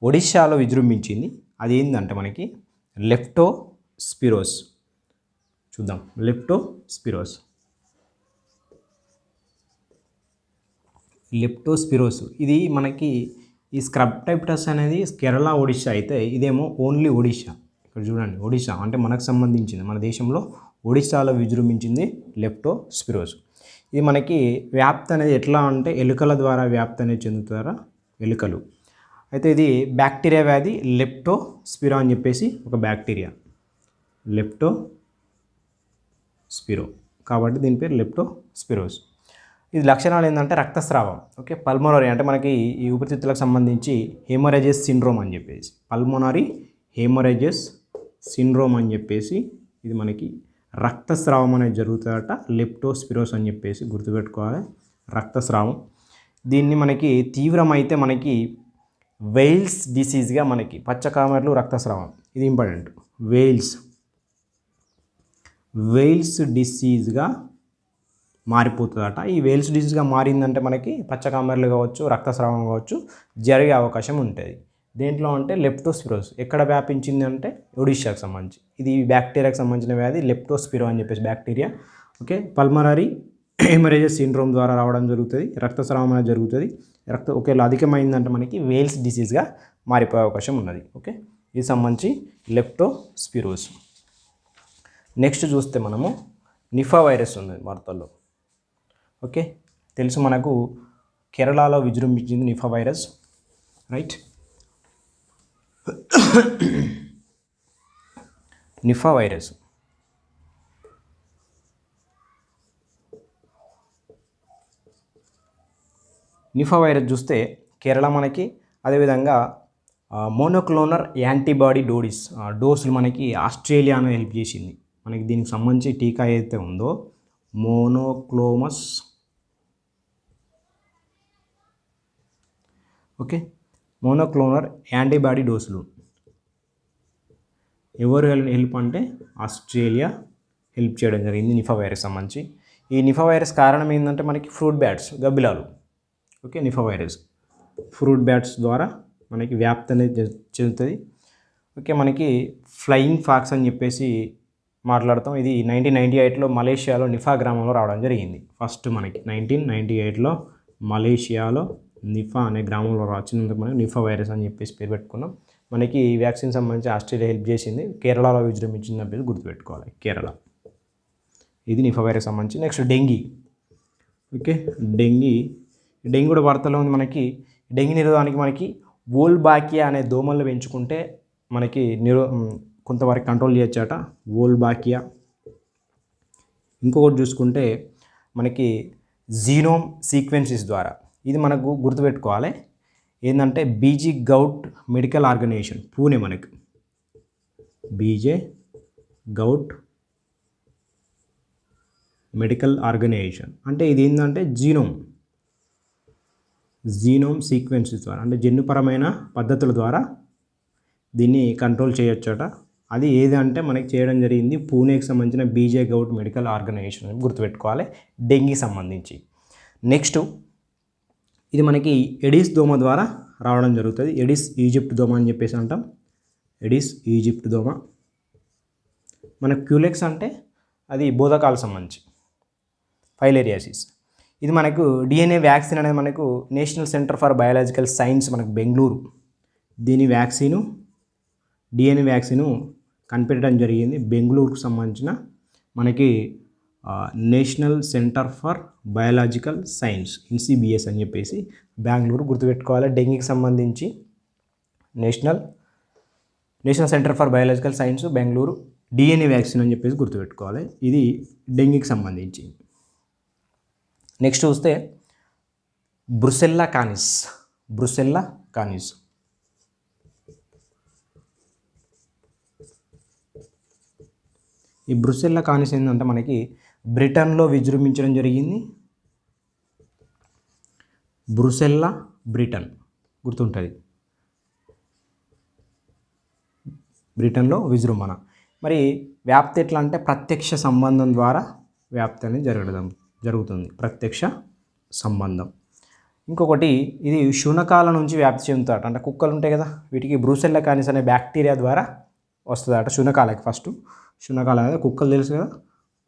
ఒడిశాలో విజృంభించింది, అది ఏంటంటే మనకి లెప్టోస్పిరోస్. చూద్దాం, లెప్టోస్పిరోస్ ఇది మనకి ఈ స్క్రబ్ టైఫస్ అనేది కేరళ ఒడిశా అయితే ఇదేమో ఓన్లీ ఒడిశా. ఇక్కడ చూడండి, ఒడిశా అంటే మనకు సంబంధించింది, మన దేశంలో ఒడిశాలో విజృంభించింది లెప్టోస్పిరోస్. ఇది మనకి వ్యాప్తి అనేది ఎట్లా అంటే ఎలుకల ద్వారా వ్యాప్తి అనేది చెందుతారా ఎలుకలు. అయితే ఇది బ్యాక్టీరియా వ్యాధి లెప్టోస్పిరో అని చెప్పేసి ఒక బ్యాక్టీరియా, లెప్టోస్పిరో కాబట్టి దీని పేరు లెప్టోస్పిరోస్. ఇది లక్షణాలు ఏంటంటే రక్తస్రావం. ఓకే, పల్మోనరీ అంటే మనకి ఈ ఊపిరితిత్తులకు సంబంధించి హెమరేజియస్ సిండ్రోమ్ అని చెప్పేసి, పల్మోనరీ హెమరేజియస్ సిండ్రోమ్ అని చెప్పేసి ఇది మనకి రక్తస్రావం అనేది జరుగుతుందట. లెప్టోస్పిరోస్ అని చెప్పేసి గుర్తుపెట్టుకోవాలి, రక్తస్రావం. దీన్ని మనకి తీవ్రమైతే మనకి వెయిల్స్ డిసీజ్గా, మనకి పచ్చకామెర్లు రక్తస్రావం, ఇది ఇంపార్టెంట్, వెయిల్స్ డిసీజ్గా మారిపోతుందట. ఈ వెయిల్స్ డిసీజ్గా మారిందంటే మనకి పచ్చకామెర్లు కావచ్చు, రక్తస్రావం కావచ్చు జరిగే అవకాశం ఉంటుంది. దేంట్లో అంటే లెప్టోస్పిరోస్ ఎక్కడ వ్యాపించింది అంటే ఒడిశాకు సంబంధించి. ఇది బ్యాక్టీరియాకి సంబంధించిన వ్యాధి లెప్టోస్పిరో అని చెప్పేసి బ్యాక్టీరియా. ఓకే, పల్మనరీ హెమరేజియస్ సిండ్రోమ్ ద్వారా రావడం జరుగుతుంది, రక్తస్రావం అనేది జరుగుతుంది. ఒకవేళ అధికమైందంటే మనకి వెయిల్స్ డిసీజ్గా మారిపోయే అవకాశం ఉన్నది. ఓకే, ఇది సంబంధించి లెప్టోస్పిరోస్. నెక్స్ట్ చూస్తే మనము నిఫా వైరస్ ఉంది వార్తల్లో. ఓకే, తెలుసు మనకు కేరళలో విజృంభించింది Nipah virus. Right, Nipah virus చూస్తే కేరళ మనకి, అదేవిధంగా మోనోక్లోనల్ యాంటీబాడీ డోసులు మనకి ఆస్ట్రేలియాను హెల్ప్ చేసింది. మనకి దీనికి సంబంధించి టీకా ఏదైతే ఉందో మోనోక్లోనల్ యాంటీబాడీ డోసులు ఎవరు హెల్ప్ అంటే ఆస్ట్రేలియా హెల్ప్ చేయడం జరిగింది నిఫా వైరస్ సంబంధించి. ఈ నిఫా వైరస్ కారణం ఏంటంటే మనకి ఫ్రూట్ బ్యాట్స్, గబ్బిలాలు. Okay, Nipah virus fruit bats ద్వారా మనకి వ్యాప్తి అనేది చెందుతుంది. ఓకే, మనకి ఫ్లయింగ్ ఫాక్స్ అని చెప్పేసి మాట్లాడతాం. ఇది 1998లో మలేషియాలో నిఫా గ్రామంలో రావడం జరిగింది. ఫస్ట్ మనకి 1998లో మలేషియాలో నిఫా అనే గ్రామంలో వచ్చినందుకు మనకి నిఫా వైరస్ అని చెప్పేసి పేరు పెట్టుకున్నాం. మనకి ఈ వ్యాక్సిన్ సంబంధించి ఆస్ట్రేలియా హెల్ప్ చేసింది. కేరళలో విజృంభించిన పేరు గుర్తుపెట్టుకోవాలి, కేరళ. ఇది నిఫా వైరస్ సంబంధించి. Next dengue. ఓకే, డెంగీ కూడా వార్తల్లో ఉంది మనకి. డెంగీ నిరోధానికి మనకి వోల్బాకియా అనే దోమలను పెంచుకుంటే మనకి కొంతవరకు కంట్రోల్ చేయొచ్చట, వోల్బాకియా. ఇంకొకటి చూసుకుంటే మనకి జీనోమ్ సీక్వెన్సెస్ ద్వారా, ఇది మనకు గుర్తుపెట్టుకోవాలి ఏంటంటే BG govt medical organisation Pune, మనకి బీజే గౌట్ మెడికల్ ఆర్గనైజేషన్ అంటే ఇది ఏంటంటే జీనోమ్ సీక్వెన్సెస్ ద్వారా, అంటే జన్యుపరమైన పద్ధతుల ద్వారా దీన్ని కంట్రోల్ చేయొచ్చట. అది ఏదంటే మనకి చేయడం జరిగింది పూణేకి సంబంధించిన బీజే గౌట్ మెడికల్ ఆర్గనైజేషన్ అని గుర్తుపెట్టుకోవాలి డెంగీ సంబంధించి. నెక్స్ట్ ఇది మనకి ఎడిస్ దోమ ద్వారా రావడం జరుగుతుంది. ఎడిస్ ఈజిప్ట్ దోమ అని చెప్పేసి అంటాం, ఎడిస్ ఈజిప్ట్ దోమ. మనకు క్యూలెక్స్ అంటే అది బోధకాలకు సంబంధించి, ఫైలేరియాసిస్. ఇది మనకు డిఎన్ఏ వ్యాక్సిన్ అనేది మనకు national centre for biological science మనకు బెంగళూరు దీని డిఎన్ఏ వ్యాక్సిన్ కనిపెట్టడం జరిగింది. బెంగళూరుకు సంబంధించిన మనకి national centre for biological science NCBS అని చెప్పేసి బెంగళూరు గుర్తుపెట్టుకోవాలి. డెంగీకి సంబంధించి national centre for biological science Bengaluru DNA vaccine అని చెప్పేసి గుర్తుపెట్టుకోవాలి. ఇది డెంగీకి సంబంధించి. నెక్స్ట్ చూస్తే బ్రుసెల్లా కానిస్. ఈ బ్రుసెల్లా కానిస్ ఏంటంటే మనకి బ్రిటన్లో విజృంభించడం జరిగింది. బ్రిటన్ గుర్తుంటుంది, బ్రిటన్లో విజృంభణ. మరి వ్యాప్తి ఎట్లా అంటే ప్రత్యక్ష సంబంధం ద్వారా వ్యాప్తి అనేది జరుగుతుంది, ప్రత్యక్ష సంబంధం. ఇంకొకటి ఇది శునకాల నుంచి వ్యాప్తి చెందుతాట, అంటే కుక్కలు ఉంటాయి కదా, వీటికి బ్రూసెల్లా కానిస్ అనే బ్యాక్టీరియా ద్వారా వస్తుందట. శునకాల అనేది కుక్కలు తెలుసు కదా,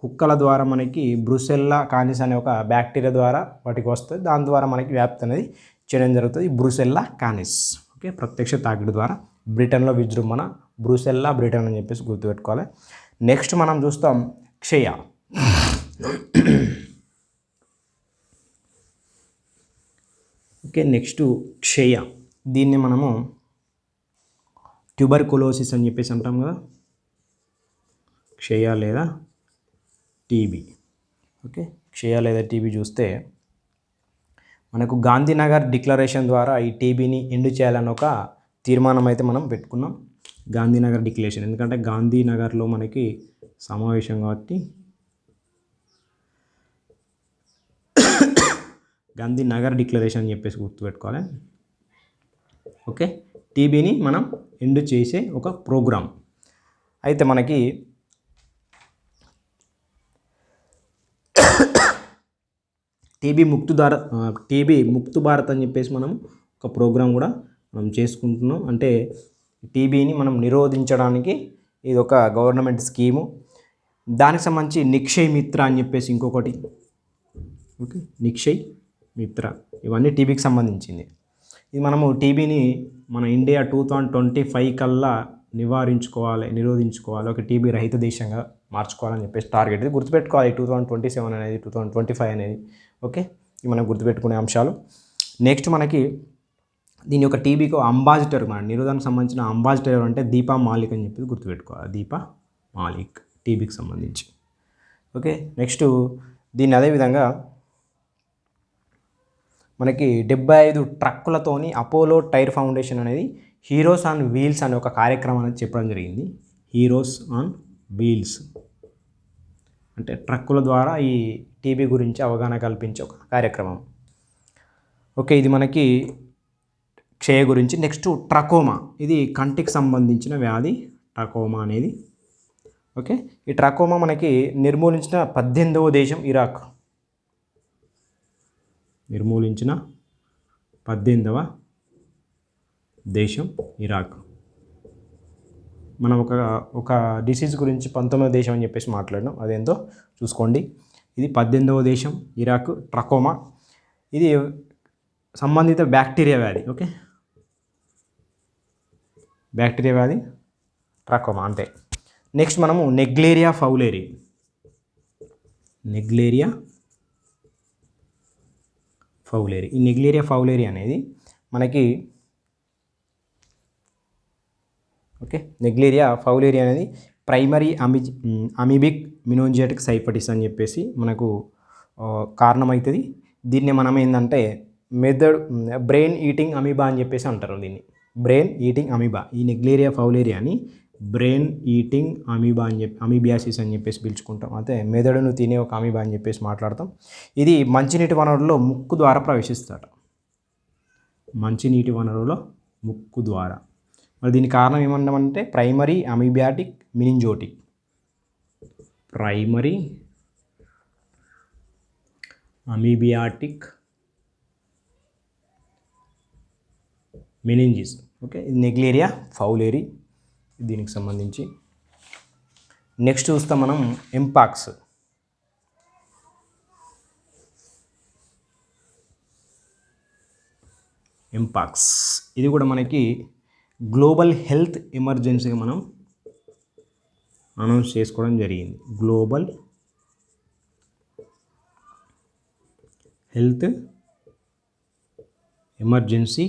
కుక్కల ద్వారా మనకి బ్రూసెల్లా కానిస్ అనే ఒక బ్యాక్టీరియా ద్వారా వాటికి వస్తుంది. దాని ద్వారా మనకి వ్యాప్తి అనేది చేయడం జరుగుతుంది, బ్రూసెల్లా కానిస్. ఓకే, ప్రత్యక్ష తాకిడి ద్వారా బ్రిటన్లో విజృంభణ, బ్రూసెల్లా బ్రిటన్ అని చెప్పేసి గుర్తుపెట్టుకోవాలి. నెక్స్ట్ మనం చూస్తాం క్షయ. ఓకే, నెక్స్ట్ క్షయ. దీన్ని మనము ట్యూబర్కులోసిస్ అని చెప్పేసి అంటాం కదా, క్షయ లేదా టీబీ. ఓకే, క్షయ లేదా టీబీ చూస్తే మనకు గాంధీనగర్ డిక్లరేషన్ ద్వారా ఈ టీబీని ఎండ్ చేయాలని ఒక తీర్మానం అయితే మనం పెట్టుకున్నాం. గాంధీనగర్ డిక్లరేషన్, ఎందుకంటే గాంధీనగర్లో మనకి సమావేశం కాబట్టి గాంధీనగర్ డిక్లరేషన్ అని చెప్పేసి గుర్తుపెట్టుకోవాలి. ఓకే, టీబీని మనం ఎండ్ చేసే ఒక ప్రోగ్రామ్. అయితే మనకి టీబీ ముక్తు భారత్ అని చెప్పేసి మనం ఒక ప్రోగ్రాం కూడా మనం చేసుకుంటున్నాం. అంటే టీబీని మనం నిరోధించడానికి ఇది ఒక గవర్నమెంట్ స్కీము. దానికి సంబంధించి నిక్షయ్ మిత్ర అని చెప్పేసి ఇంకొకటి. ఓకే, నిక్షయ్ మిత్ర, ఇవన్నీ టీబీకి సంబంధించింది. ఇది మనము టీబీని మన ఇండియా 2025 కల్లా నిరోధించుకోవాలి, ఒక టీబీ రహిత దేశంగా మార్చుకోవాలని చెప్పేసి టార్గెట్. ఇది గుర్తుపెట్టుకోవాలి, 2027 అనేది 2025 అనేది. ఓకే, ఇవి మనం గుర్తుపెట్టుకునే అంశాలు. నెక్స్ట్ మనకి దీని యొక్క టీబీకి అంబాసిడర్, మన నిరోధానికి సంబంధించిన అంబాసిడర్ అంటే దీపా మాలిక్ అని చెప్పి గుర్తుపెట్టుకోవాలి, దీపా మాలిక్ టీబీకి సంబంధించి. ఓకే, నెక్స్ట్ దీన్ని అదేవిధంగా మనకి 75 ట్రక్కులతోని అపోలో టైర్ ఫౌండేషన్ అనేది హీరోస్ ఆన్ వీల్స్ అనే ఒక కార్యక్రమం అనేది చెప్పడం జరిగింది. హీరోస్ ఆన్ వీల్స్ అంటే ట్రక్కుల ద్వారా ఈ టీబీ గురించి అవగాహన కల్పించే ఒక కార్యక్రమం. ఓకే, ఇది మనకి క్షయ గురించి. నెక్స్ట్ ట్రకోమా, ఇది కంటికి సంబంధించిన వ్యాధి ట్రకోమా అనేది. ఓకే, ఈ ట్రకోమా మనకి నిర్మూలించిన 18వ దేశం ఇరాక్. నిర్మూలించిన 18వ దేశం ఇరాక్. మనం ఒక డిసీజ్ గురించి 19వ దేశం అని చెప్పేసి మాట్లాడినాం, అదేందో చూసుకోండి. ఇది 18వ దేశం ఇరాక్, ట్రకోమా. ఇది సంబంధిత బ్యాక్టీరియా వ్యాధి. ఓకే, బ్యాక్టీరియా వ్యాధి ట్రకోమా అంతే. నెక్స్ట్ మనము నెగ్లేరియా ఫౌలేరి. Naegleria fowleri. ఈ నెగ్లేరియా ఫౌలేరి అనేది మనకి ఓకే, నెగ్లేరియా ఫౌలేరి అనేది ప్రైమరీ అమీబిక్ మినోంజియాటిక్ సైఫటిస్ అని చెప్పేసి మనకు కారణమవుతుంది. దీన్ని మనం ఏంటంటే బ్రెయిన్ ఈటింగ్ అమీబా అని చెప్పేసి అంటారు. దీన్ని బ్రెయిన్ ఈటింగ్ అమీబా. ఈ నెగ్లేరియా ఫౌలేరి అని బ్రెయిన్ ఈటింగ్ అమీబా అని చెప్పి అమీబియాసిస్ అని చెప్పేసి పిలుచుకుంటాం. అయితే మెదడును తినే ఒక అమీబా అని చెప్పేసి మాట్లాడతాం. ఇది మంచినీటి వనరుల్లో ముక్కు ద్వారా ప్రవేశిస్తాట. మంచినీటి వనరులో ముక్కు ద్వారా. మరి దీని కారణం ఏమన్నామంటే ప్రైమరీ అమీబియాటిక్ మినింజోటిక్. ప్రైమరీ అమీబియాటిక్ మెనింజిస్. ఓకే, ఇది నెగ్లేరియా ఫౌలేరి దీనికి సంబంధించి. నెక్స్ట్ చూస్తాం మనం ఎంపాక్స్. ఎంపాక్స్ ఇది కూడా మనకి గ్లోబల్ హెల్త్ ఎమర్జెన్సీగా మనం అనౌన్స్ చేసుకోవడం జరిగింది. గ్లోబల్ హెల్త్ ఎమర్జెన్సీ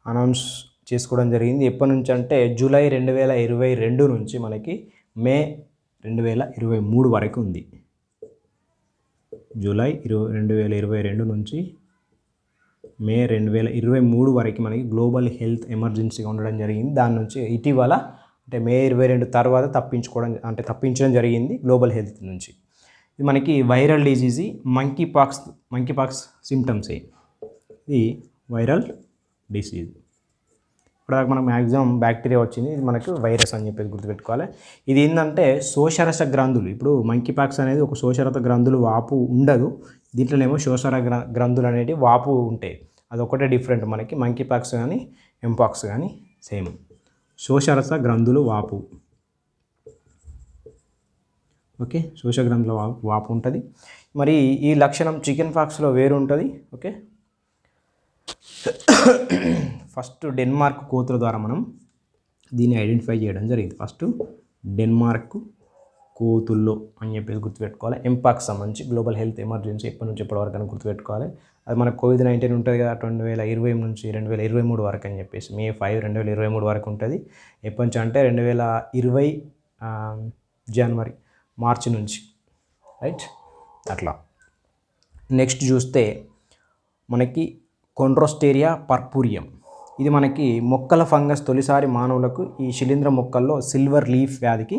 అనౌన్స్ చేసుకోవడం జరిగింది. ఎప్పటి నుంచి అంటే జూలై 2022 నుంచి మనకి మే 2023 వరకు ఉంది. జూలై 2022 నుంచి మే 2023 వరకు మనకి గ్లోబల్ హెల్త్ ఎమర్జెన్సీగా ఉండడం జరిగింది. దాని నుంచి ఇటీవల అంటే మే 22 తర్వాత తప్పించడం జరిగింది గ్లోబల్ హెల్త్ నుంచి. ఇది మనకి వైరల్ డిజీజ్, మంకీపాక్స్ సిమ్టమ్స్. ఇది వైరల్ డిసీజ్. ఇప్పుడు మనకు మ్యాక్సిమం బ్యాక్టీరియా వచ్చింది, ఇది మనకు వైరస్ అని చెప్పేసి గుర్తుపెట్టుకోవాలి. ఇది ఏంటంటే శోషరస గ్రంథులు. ఇప్పుడు మంకీపాక్స్ అనేది ఒక శోషరస గ్రంథులు వాపు ఉండదు, దీంట్లోనేమో శోషర గ్రంథులు అనేవి వాపు ఉంటాయి. అదొకటే డిఫరెంట్. మనకి మంకీపాక్స్ కానీ ఎంపాక్స్ కానీ సేమ్, శోషరస గ్రంథులు వాపు. ఓకే, శోష గ్రంథుల వాపు ఉంటుంది. మరి ఈ లక్షణం చికెన్ పాక్స్లో వేరు ఉంటుంది. ఓకే, ఫస్ట్ డెన్మార్క్ కోతుల ద్వారా మనం దీన్ని ఐడెంటిఫై చేయడం జరిగింది. ఫస్ట్ డెన్మార్క్ కోతుల్లో అని చెప్పేసి గుర్తుపెట్టుకోవాలి. ఎంపాక్స్ సంబంధించి గ్లోబల్ హెల్త్ ఎమర్జెన్సీ ఎప్పటి నుంచి ఎప్పటి వరకు అని గుర్తుపెట్టుకోవాలి. అది మనకు COVID-19 ఉంటుంది కదా 2020 నుంచి 2023 వరకు అని చెప్పేసి మే 5, 2023 వరకు ఉంటుంది. ఎప్పటి నుంచి అంటే 2020 జనవరి మార్చి నుంచి, రైట్ అట్లా. నెక్స్ట్ చూస్తే మనకి కొండ్రోస్టేరియా పర్పూరియం. ఇది మనకి మొక్కల ఫంగస్ తొలిసారి మానవులకు ఈ శిలీంధ్ర మొక్కల్లో సిల్వర్ లీఫ్ వ్యాధికి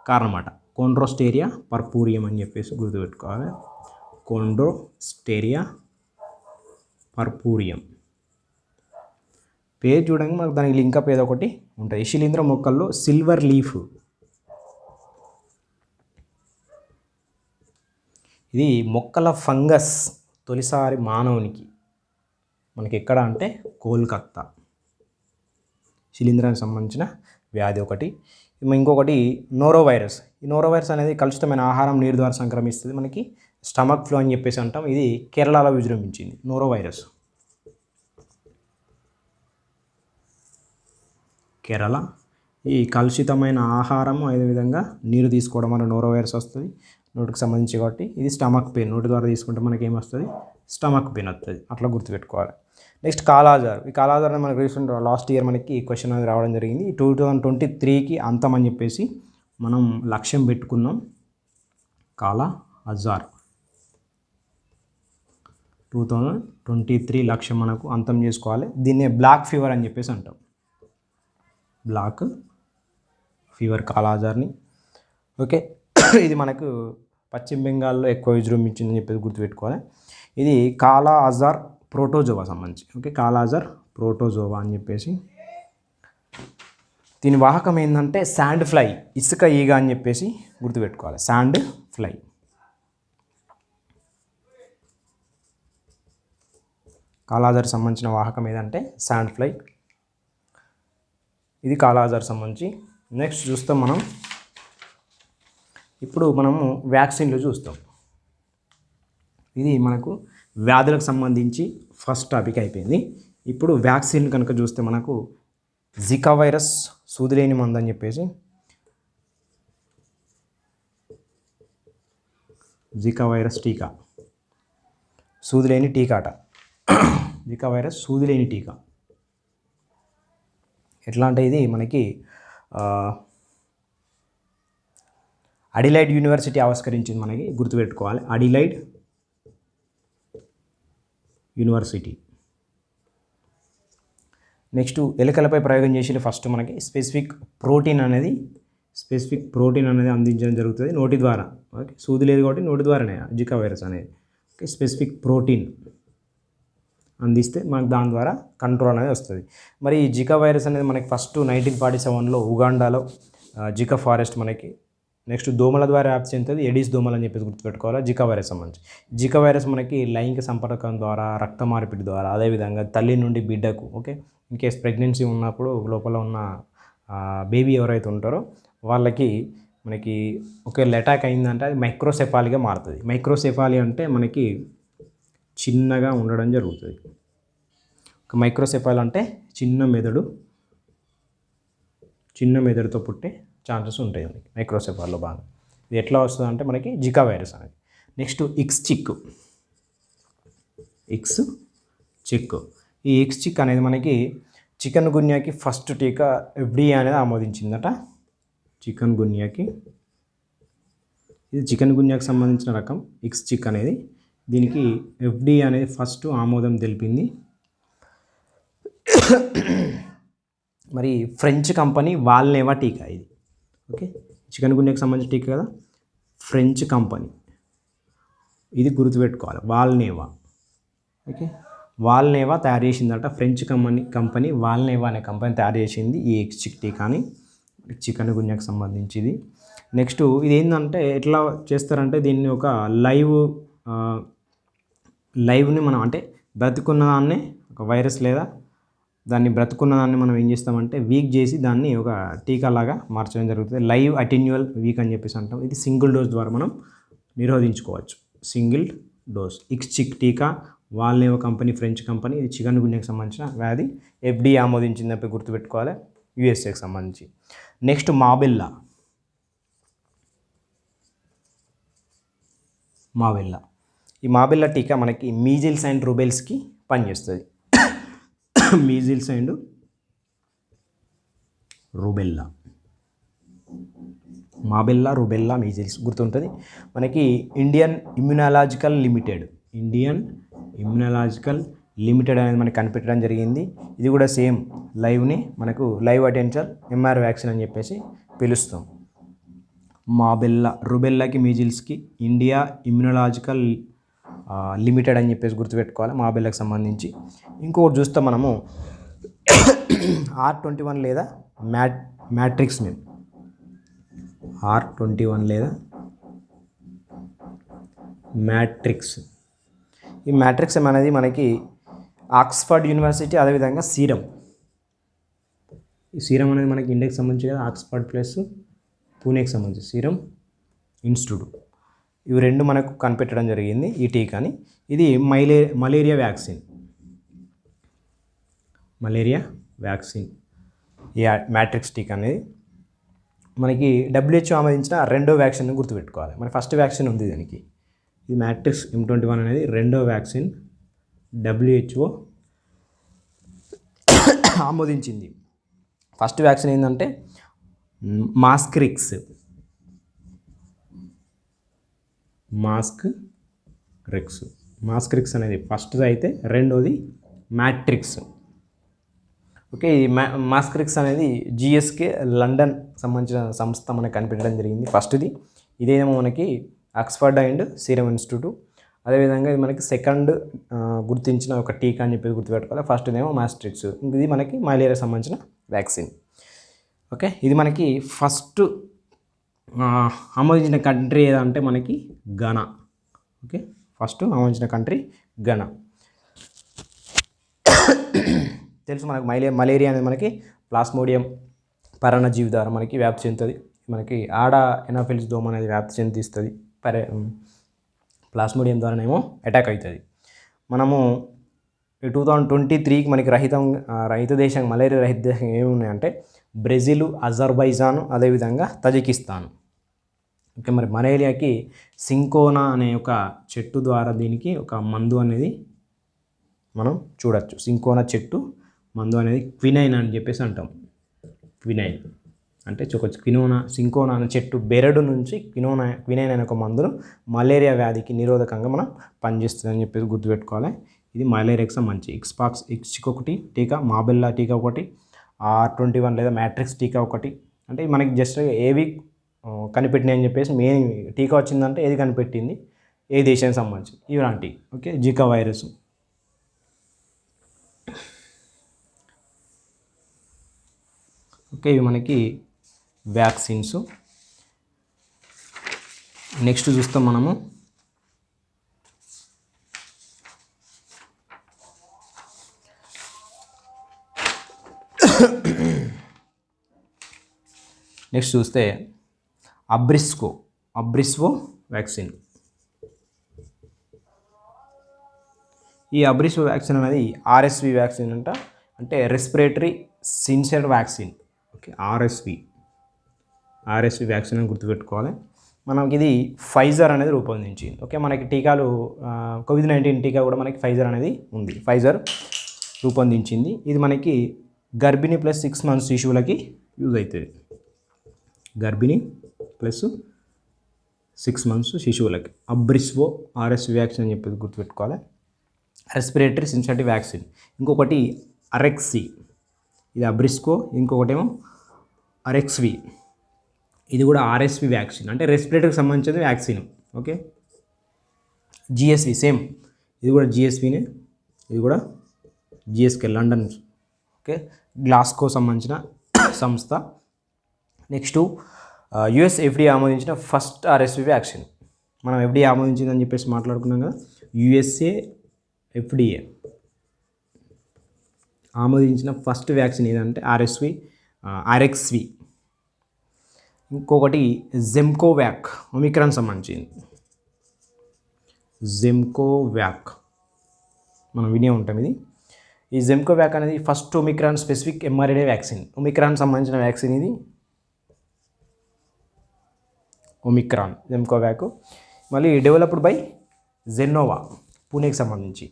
కారణమట. కొండ్రోస్టేరియా పర్పూరియం అని చెప్పేసి గుర్తుపెట్టుకోవాలి. కొండ్రోస్టేరియా పర్పూరియం పేరు చూడండి, మనకు దానికి లింకప్ ఏదో ఒకటి ఉంటుంది. ఈ శిలీంధ్ర మొక్కల్లో సిల్వర్ లీఫ్, ఇది మొక్కల ఫంగస్ తొలిసారి మానవునికి మనకి ఎక్కడ అంటే కోల్కత్తా. శిలీంధ్రానికి సంబంధించిన వ్యాధి ఒకటి. ఇంకొకటి నోరోవైరస్. ఈ నోరోవైరస్ అనేది కలుషితమైన ఆహారం నీరు ద్వారా సంక్రమిస్తుంది. మనకి స్టమక్ ఫ్లూ అని చెప్పేసి అంటాం. ఇది కేరళలో విజృంభించింది నోరోవైరస్. కేరళ. ఈ కలుషితమైన ఆహారం అదేవిధంగా నీరు తీసుకోవడం వల్ల నోరోవైరస్ వస్తుంది నోటికి సంబంధించి. కాబట్టి ఇది స్టమక్ పెయిన్, నోటి ద్వారా తీసుకుంటే మనకి ఏమొస్తుంది, స్టమక్ పెయిన్ వస్తుంది. అట్లా గుర్తుపెట్టుకోవాలి. నెక్స్ట్ కాలాజార్. ఈ కాలాజార్ మనకి రీసెంట్ లాస్ట్ ఇయర్ మనకి క్వశ్చన్ అనేది రావడం జరిగింది. 2023కి అంతం అని చెప్పేసి మనం లక్ష్యం పెట్టుకున్నాం. కాలా అజార్ 2023 లక్ష్యం మనకు అంతం చేసుకోవాలి. దీన్నే బ్లాక్ ఫీవర్ అని చెప్పేసి అంటాం. Black fever కాలాజార్ని. ఓకే, ఇది మనకు పశ్చిమ బెంగాల్లో ఎక్కువ విజృంభించిందని చెప్పేసి గుర్తుపెట్టుకోవాలి. ఇది కాలా అజార్ ప్రోటోజోవా సంబంధించి. ఓకే, కాలా అజార్ ప్రోటోజోవా అని చెప్పేసి. దీని వాహకం ఏంటంటే శాండ్ ఫ్లై, ఇసుక ఈగ అని చెప్పేసి గుర్తుపెట్టుకోవాలి. Sand fly. కాలాజార్ సంబంధించిన వాహకం ఏదంటే శాండ్ ఫ్లై. ఇది కాలాజార్ సంబంధించి నెక్స్ట్ చూస్తాం మనం. ఇప్పుడు మనము వ్యాక్సిన్లు చూస్తాం. ఇది మనకు వ్యాధులకు సంబంధించి ఫస్ట్ టాపిక్ అయిపోయింది. ఇప్పుడు వ్యాక్సిన్ కనుక చూస్తే మనకు జికా వైరస్ సూదిలేని మందు అని చెప్పేసి, జికా వైరస్ టీకా, సూదిలేని టీకా అట. జికా వైరస్ సూదిలేని టీకా ఎట్లా అంటే ఇది మనకి అడిలైడ్ యూనివర్సిటీ ఆవిష్కరించింది, మనకి గుర్తుపెట్టుకోవాలి. Adelaide university. నెక్స్ట్ ఎలుకలపై ప్రయోగం చేసి ఫస్ట్ మనకి స్పెసిఫిక్ ప్రోటీన్ అనేది అందించడం జరుగుతుంది నోటి ద్వారా. ఓకే, సూది లేదు కాబట్టి నోటి ద్వారానే జికా వైరస్ అనేది. ఓకే, స్పెసిఫిక్ ప్రోటీన్ అందిస్తే మనకు దాని ద్వారా కంట్రోల్ అనేది వస్తుంది. మరి ఈ జికా వైరస్ అనేది మనకి ఫస్ట్ 1947లో ఉగాండాలో జికా ఫారెస్ట్ మనకి. నెక్స్ట్ దోమల ద్వారా వ్యాప్తి చెందుతుంది, ఎడిస్ దోమలు అని చెప్పేసి గుర్తుపెట్టుకోవాలి. జికా వైరస్ సంబంధించి జికా వైరస్ మనకి లైంగిక సంపర్కం ద్వారా, రక్త మార్పిడి ద్వారా, అదేవిధంగా తల్లి నుండి బిడ్డకు, ఓకే, ఇన్ కేస్ ప్రెగ్నెన్సీ ఉన్నప్పుడు లోపల ఉన్న బేబీ ఎవరైతే ఉంటారో వాళ్ళకి మనకి ఒకవేళ అటాక్ అయిందంటే అది మైక్రోసెఫాలిగా మారుతుంది. మైక్రోసెఫాలి అంటే మనకి చిన్నగా ఉండడం జరుగుతుంది. ఒక మైక్రోసెఫాలి అంటే చిన్న మెదడుతో పుట్టే ఛాన్సెస్ ఉంటాయి మనకి మైక్రోసెఫాల్లో బాగా. ఇది ఎట్లా వస్తుంది అంటే మనకి జికా వైరస్ అనేది. నెక్స్ట్ ఇక్స్ చిక్. ఈ ఇక్స్ చిక్ అనేది మనకి చికెన్ గున్యాకి ఫస్ట్ టీకా FDA అనేది ఆమోదించిందట. చికెన్ గున్యాకి సంబంధించిన రకం ఇక్స్ చిక్ అనేది. దీనికి FDA అనేది ఫస్ట్ ఆమోదం తెలిపింది. మరి ఫ్రెంచ్ కంపెనీ వాల్నేవా టీకా ఇది. ఓకే, చికెన్ గున్యాకి సంబంధించిన టీకా కదా, ఫ్రెంచ్ కంపెనీ, ఇది గుర్తుపెట్టుకోవాలి. వాల్నేవా. ఓకే, వాల్నేవా తయారు చేసిందట. ఫ్రెంచ్ కంపెనీ వాల్నేవా అనే కంపెనీ తయారు చేసింది ఈ ఇక్స్ చిక్ టీకాని, చికెన్ గున్యాకి సంబంధించింది. నెక్స్ట్ ఇది ఏంటంటే ఎట్లా చేస్తారంటే దీన్ని ఒక లైవ్ని మనం అంటే బ్రతుకున్న దాన్ని, ఒక వైరస్ లేదా దాన్ని బ్రతుకున్న దాన్ని మనం ఏం చేస్తామంటే వీక్ చేసి దాన్ని ఒక టీకా లాగా మార్చడం జరుగుతుంది. లైవ్ అటెన్యువల్ వీక్ అని చెప్పేసి అంటాం. ఇది సింగిల్ డోస్ ద్వారా మనం నిరోధించుకోవచ్చు. సింగిల్ డోస్ ఇక్స్ చిక్ టీకా వాల్నేవా కంపెనీ, ఫ్రెంచ్ కంపెనీ. ఇది చికెన్ గున్యాకి సంబంధించిన వ్యాధి, FDA ఆమోదించిందని గుర్తుపెట్టుకోవాలి, USAకి సంబంధించి. నెక్స్ట్ మాబెల్లా. ఈ మాబెల్లా టీకా మనకి మీజిల్స్ అండ్ రూబెల్స్కి పనిచేస్తుంది. Measles and rubella, rubella, measles గుర్తుంటుంది మనకి. ఇండియన్ ఇమ్యునాలజికల్ లిమిటెడ్ అనేది మనకి కనిపెట్టడం జరిగింది. ఇది కూడా సేమ్ లైవ్ని మనకు లైవ్ అటెన్షన్ MR వ్యాక్సిన్ అని చెప్పేసి పిలుస్తాం. రూబెల్లాకి, మీజిల్స్కి ఇండియా ఇమ్యునాలజికల్ లిమిటెడ్ అని చెప్పేసి గుర్తుపెట్టుకోవాలి మాబెల్లాకి సంబంధించి. ఇంకొకటి చూస్తే మనము R21 లేదా మ్యాట్రిక్స్ మేము R21 లేదా మ్యాట్రిక్స్. ఈ మ్యాట్రిక్స్ అనేది మనకి ఆక్స్ఫర్డ్ యూనివర్సిటీ, అదేవిధంగా సీరం. ఈ సీరం అనేది మనకి ఇండియాకి సంబంధించి కదా, ఆక్స్ఫర్డ్ ప్లస్ పూణేకి సంబంధించి సీరం ఇన్స్టిట్యూట్. ఇవి రెండు మనకు కనిపెట్టడం జరిగింది ఈ టీకాని. ఇది మలేరియా వ్యాక్సిన్ ఈ మ్యాట్రిక్స్ టీకా అనేది మనకి WHO ఆమోదించిన రెండో వ్యాక్సిన్ గుర్తుపెట్టుకోవాలి. మన ఫస్ట్ వ్యాక్సిన్ ఉంది దీనికి, ఈ మ్యాట్రిక్స్ M21 అనేది రెండో వ్యాక్సిన్ WHO ఆమోదించింది. ఫస్ట్ వ్యాక్సిన్ ఏంటంటే మాస్క్రిక్స్ అనేది ఫస్ట్ అయితే, రెండోది మ్యాట్రిక్స్. ఓకే, ఈ మాస్క్రిక్స్ అనేది GSK లండన్ సంబంధించిన సంస్థ మనకు కనిపెట్టడం జరిగింది ఫస్ట్ది. ఇదేమో మనకి ఆక్స్ఫర్డ్ అండ్ సీరం ఇన్స్టిట్యూట్. అదేవిధంగా ఇది మనకి సెకండ్ గుర్తించిన ఒక టీకా అని చెప్పి గుర్తుపెట్టుకోవాలి. ఫస్ట్ ఏమో మ్యాట్రిక్స్, ఇది మనకి మలేరియా సంబంధించిన వ్యాక్సిన్. ఓకే, ఇది మనకి ఫస్ట్ ఆమోదించిన కంట్రీ ఏదంటే మనకి ఘనా. ఓకే, ఫస్ట్ ఆమోదించిన కంట్రీ ఘనా. తెలుసు మనకు మలేరియా అనేది మనకి ప్లాస్మోడియం పరాన్నజీవి ద్వారా మనకి వ్యాప్తి చెందుతుంది. మనకి ఆడ ఎనాఫిలిస్ దోమ అనేది వ్యాప్తి చెందిస్తుంది. ప్లాస్మోడియం ద్వారానేమో అటాక్ అవుతుంది. మనము 2023కి మనకి రహిత దేశం, మలేరియా రహిత దేశం ఏమి ఉన్నాయంటే బ్రెజిల్, అజర్బైజాన్, అదేవిధంగా తజికిస్తాన్. ఓకే, మరి మలేరియాకి సింకోనా అనే ఒక చెట్టు ద్వారా దీనికి ఒక మందు అనేది మనం చూడొచ్చు. సింకోనా చెట్టు మందు అనేది క్వినైన్ అని చెప్పేసి అంటాం. క్వినైన్ అంటే సింకోనా అనే చెట్టు బెరడు నుంచి క్వినైన్ అనే ఒక మందును మలేరియా వ్యాధికి నిరోధకంగా మనం పనిచేస్తుందని చెప్పేసి గుర్తుపెట్టుకోవాలి. ఇది మలేరియాకి సంబంధించి ఇక్స్1 టీకా, మాబెల్లా టీకా ఒకటి, R21 లేదా మ్యాట్రిక్స్ టీకా ఒకటి. అంటే మనకి జస్ట్ ఏవి కనిపెట్టినాయి అని చెప్పేసి మెయిన్ టీకా వచ్చిందంటే ఏది కనిపెట్టింది, ఏ దేశానికి సంబంధించి ఇలాంటి. Okay, Zika virus. ఓకే, ఇవి మనకి వ్యాక్సిన్స్. నెక్స్ట్ చూస్తాం మనము నెక్స్ట్ చూస్తే అబ్రిస్వో వ్యాక్సిన్. ఈ అబ్రిస్వో వ్యాక్సిన్ అనేది RSV వ్యాక్సిన్ అంటే respiratory sincere vaccine. Okay, RSV vaccine అని గుర్తుపెట్టుకోవాలి. మనకి ఇది ఫైజర్ అనేది రూపొందించింది. ఓకే, మనకి టీకాలు COVID-19 టీకా కూడా మనకి ఫైజర్ అనేది ఉంది. ఫైజర్ రూపొందించింది. ఇది మనకి గర్భిణీ ప్లస్ 6 months శిశువులకి యూజ్ అవుతుంది. గర్భిణీ ప్లస్ 6 months శిశువులకి అబ్రిస్వో RSV వ్యాక్సిన్ అని చెప్పేసి గుర్తుపెట్టుకోవాలి. Respiratory sincere vaccine. ఇంకొకటి అరెక్సీ, ఇది అబ్రిస్కో. ఇంకొకటేమో అరెక్స్వి, ఇది కూడా RSV వ్యాక్సిన్ అంటే రెస్పిరేటరీకి సంబంధించిన వ్యాక్సిన్. ఓకే, GSV సేమ్, ఇది కూడా GSVనే. ఇది కూడా GSK లండన్. ఓకే, గ్లాస్కో సంబంధించిన సంస్థ. నెక్స్ట్ US FDA ఆమోదించిన ఫస్ట్ RSV వ్యాక్సిన్. మనం FDA ఆమోదించిందని చెప్పేసి మాట్లాడుకున్నాం కదా. USA FDA ఆమోదించిన ఫస్ట్ వ్యాక్సిన్ ఏదంటే RSV. ఇంకొకటి జెమ్కోవ్యాక్, ఒమిక్రాన్ సంబంధించింది. జెమ్కోవ్యాక్ మనం వినే ఉంటాం. ఈ జెమ్కోవ్యాక్ అనేది first Omicron specific mRNA vaccine. Omicron సంబంధించిన వ్యాక్సిన్ ఇది. ఒమిక్రాన్ జెమ్కోవ్యాక్. మళ్ళీ డెవలప్డ్ బై జెన్నోవా, పూణేకి సంబంధించి.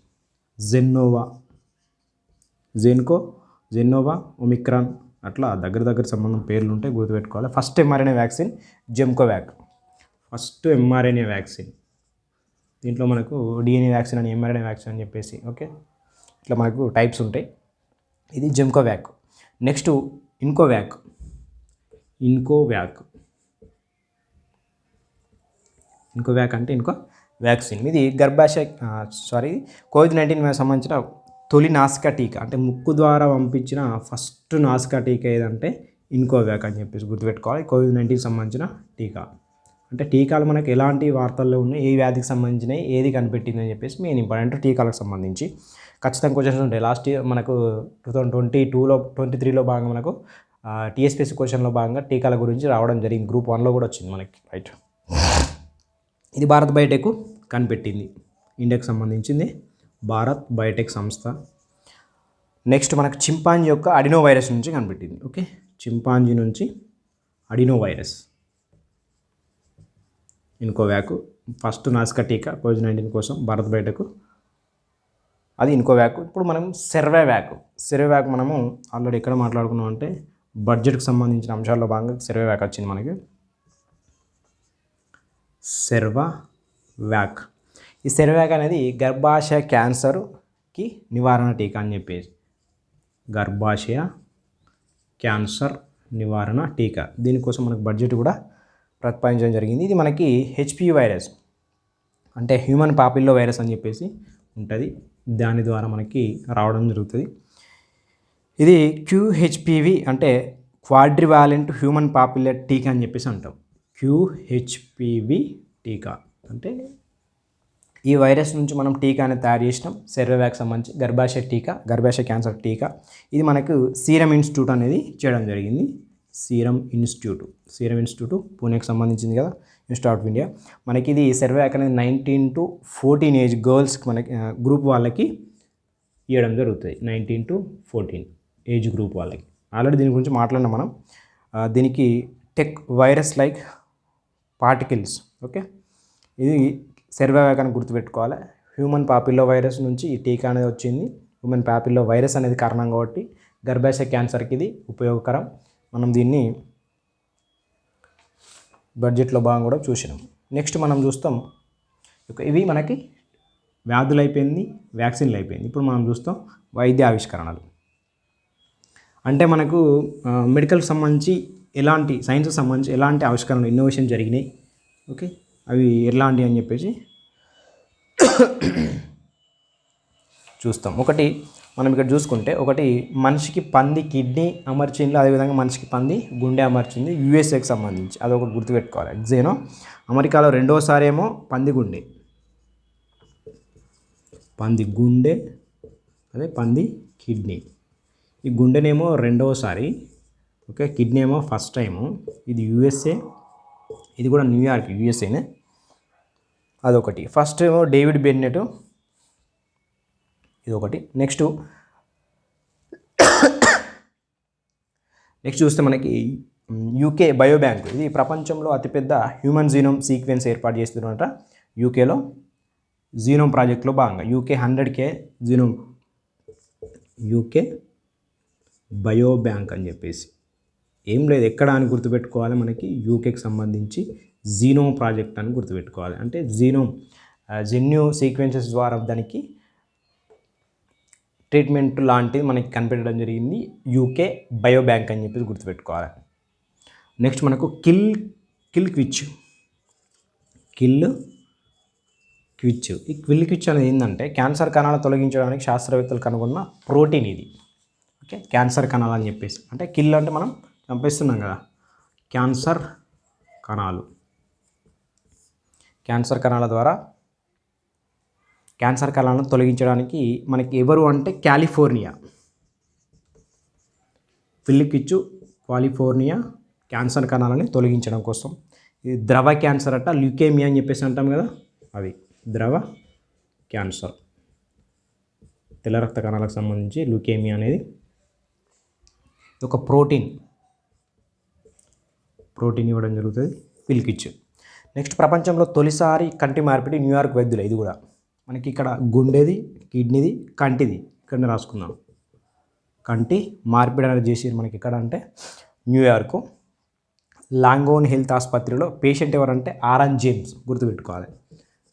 జెన్నోవా, ఒమిక్రాన్ అట్లా దగ్గర సంబంధం పేర్లు ఉంటాయి, గుర్తుపెట్టుకోవాలి. First mRNA vaccine Gemcovac, first mRNA vaccine. దీంట్లో మనకు DNA వ్యాక్సిన్ అని, mRNA వ్యాక్సిన్ అని చెప్పేసి. ఓకే, ఇట్లా మనకు టైప్స్ ఉంటాయి. ఇది జెమ్కోవ్యాక్. నెక్స్ట్ ఇన్కోవ్యాక్. ఇన్కోవ్యాక్ అంటే ఇంకో వ్యాక్సిన్. ఇది COVID-19 సంబంధించిన తొలి నాసికా టీకా, అంటే ముక్కు ద్వారా పంపించిన ఫస్ట్ నాసికా టీకా ఏదంటే ఇన్కోవ్యాక్ అని చెప్పేసి గుర్తుపెట్టుకోవాలి. COVID-19 సంబంధించిన టీకా. అంటే టీకాలు మనకు ఎలాంటి వార్తల్లో ఉన్నాయి, ఏ వ్యాధికి సంబంధించినవి, ఏది కనిపెట్టింది అని చెప్పేసి మెయిన్ ఇంపార్టెంట్. టీకాలకు సంబంధించి ఖచ్చితంగా క్వశ్చన్స్ ఉంటాయి. లాస్ట్ ఇయర్ మనకు 2023లో భాగంగా మనకు TSPSC క్వశ్చన్లో భాగంగా టీకాల గురించి రావడం జరిగింది. Group 1లో కూడా వచ్చింది మనకి. రైట్, ఇది భారత్ బయోటెక్ కనిపెట్టింది. ఇండియాకి సంబంధించింది భారత్ బయోటెక్ సంస్థ. నెక్స్ట్ మనకు చింపాంజీ యొక్క అడినో వైరస్ నుంచి కనిపెట్టింది. ఓకే, చింపాంజీ నుంచి అడినో వైరస్. ఇన్కోవ్యాక్ ఫస్ట్ నాసికా టీకా COVID-19 కోసం భారత్ బయోటెక్, అది ఇన్కోవ్యాక్. ఇప్పుడు మనం సెర్వేవ్యాక్ మనము ఆల్రెడీ ఎక్కడ మాట్లాడుకున్నాం అంటే బడ్జెట్కి సంబంధించిన అంశాల్లో భాగంగా సెర్వేవ్యాక్ వచ్చింది మనకి. సెర్వేవ్యాక్. ఈ సెర్వేవ్యాక్ అనేది గర్భాశయ క్యాన్సర్కి నివారణ టీకా అని చెప్పేసి. గర్భాశయ క్యాన్సర్ నివారణ టీకా. దీనికోసం మనకు బడ్జెట్ కూడా ప్రతిపాదించడం జరిగింది. ఇది మనకి HPV వైరస్ అంటే హ్యూమన్ పాపిల్లో వైరస్ అని చెప్పేసి ఉంటుంది. దాని ద్వారా మనకి రావడం జరుగుతుంది. ఇది QHPV అంటే క్వాడ్రివాలెంట్ హ్యూమన్ పాపిల్లర్ టీకా అని చెప్పేసి అంటాం. QHPV టీకా అంటే ఈ వైరస్ నుంచి మనం టీకాని తయారు చేసినాం. సెర్వేవ్యాక్ సంబంధించి గర్భాశయ క్యాన్సర్ టీకా. ఇది మనకు సీరం ఇన్స్టిట్యూట్ అనేది చేయడం జరిగింది. సీరం ఇన్స్టిట్యూట్ పూణేకి సంబంధించింది కదా, ఇన్స్టిట్యూట్ ఆఫ్ ఇండియా. మనకి ఇది సర్వేక్ అనేది 19 to 14 ఏజ్ గర్ల్స్కి మనకి గ్రూప్ వాళ్ళకి ఇవ్వడం జరుగుతుంది. 19 to 14 ఏజ్ గ్రూప్ వాళ్ళకి. ఆల్రెడీ దీని గురించి మాట్లాడినాం మనం. దీనికి tech virus like particles. Okay, ఇది సర్వేక్ అని గుర్తుపెట్టుకోవాలి. హ్యూమన్ పాపిల్లో వైరస్ నుంచి ఈ టీకా అనేది వచ్చింది. హ్యూమన్ పాపిల్లో వైరస్ అనేది కారణం కాబట్టి గర్భాశయ క్యాన్సర్కి ఇది ఉపయోగకరం. మనం దీన్ని బడ్జెట్లో భాగంగా కూడా చూసినాం. నెక్స్ట్ మనం చూస్తాం, ఇవి మనకి వ్యాధులు అయిపోయింది, వ్యాక్సిన్లు అయిపోయింది. ఇప్పుడు మనం చూస్తాం వైద్య ఆవిష్కరణలు. అంటే మనకు మెడికల్కి సంబంధించి ఎలాంటి, సైన్స్కి సంబంధించి ఎలాంటి ఆవిష్కరణలు, ఇన్నోవేషన్ జరిగినాయి, ఓకే, అవి ఎలాంటి అని చెప్పేసి చూస్తాం. ఒకటి మనం ఇక్కడ చూసుకుంటే, ఒకటి మనిషికి పంది కిడ్నీ అమర్చింది, అదేవిధంగా మనిషికి పంది గుండె అమర్చింది యూఎస్ఏకి సంబంధించి. అదొకటి గుర్తుపెట్టుకోవాలి. ఎగ్జేనో అమెరికాలో రెండోసారి ఏమో పంది గుండె, అదే పంది కిడ్నీ. ఈ గుండెనేమో రెండవసారి, ఓకే, కిడ్నీ ఏమో ఫస్ట్ టైము. ఇది యూఎస్ఏ, ఇది కూడా న్యూయార్క్, యూఎస్ఏనే. అదొకటి. ఫస్ట్ ఏమో డేవిడ్ బెన్నెట్, ఇది ఒకటి. నెక్స్ట్ చూస్తే మనకి యూకే బయోబ్యాంక్, ఇది ప్రపంచంలో అతిపెద్ద హ్యూమన్ జీనోమ్ సీక్వెన్స్ ఏర్పాటు చేస్తున్నట యూకేలో. జీనోమ్ ప్రాజెక్ట్లో భాగంగా UK 100K genome, UK biobank అని చెప్పేసి. ఏం లేదు, ఎక్కడ అని గుర్తుపెట్టుకోవాలి, మనకి యూకేకి సంబంధించి జీనోమ్ ప్రాజెక్ట్ అని గుర్తుపెట్టుకోవాలి. అంటే జెన్యూ సీక్వెన్సెస్ ద్వారా దానికి ట్రీట్మెంట్ లాంటిది మనకి కనిపెట్టడం జరిగింది. యూకే బయోబ్యాంక్ అని చెప్పేసి గుర్తుపెట్టుకోవాలి. నెక్స్ట్ మనకు కిల్ క్విచ్. ఈ క్విల్ క్విచ్ అనేది ఏంటంటే క్యాన్సర్ కణాలు తొలగించడానికి శాస్త్రవేత్తలు కనుగొన్న ప్రోటీన్ ఇది. ఓకే, క్యాన్సర్ కణాలు అని చెప్పేసి. అంటే కిల్ అంటే మనం చంపేస్తున్నాం కదా, క్యాన్సర్ కణాల ద్వారా క్యాన్సర్ కణాలను తొలగించడానికి మనకి ఎవరు అంటే కాలిఫోర్నియా, క్విల్ కాలిఫోర్నియా క్యాన్సర్ కణాలని తొలగించడం కోసం. ఇది ద్రవ క్యాన్సర్ అట్ట, ల్యూకేమియా అని చెప్పేసి అంటాం కదా, అవి ద్రవ క్యాన్సర్, తెల్ల రక్త కణాలకు సంబంధించి ల్యూకేమియా అనేది ఒక ప్రోటీన్ ఇవ్వడం జరుగుతుంది, క్విల్ క్విచ్. నెక్స్ట్ ప్రపంచంలో తొలిసారి కంటి మార్పిడి న్యూయార్క్ వైద్యులు. ఇది కూడా మనకి ఇక్కడ గుండెది, కిడ్నీది, కంటిది ఇక్కడ రాసుకుందాం. కంటి మార్పిడి అనేది చేసి మనకి ఇక్కడ అంటే న్యూయార్క్ లాంగోన్ హెల్త్ ఆసుపత్రిలో. పేషెంట్ ఎవరంటే ఆరన్ జేమ్స్, గుర్తుపెట్టుకోవాలి.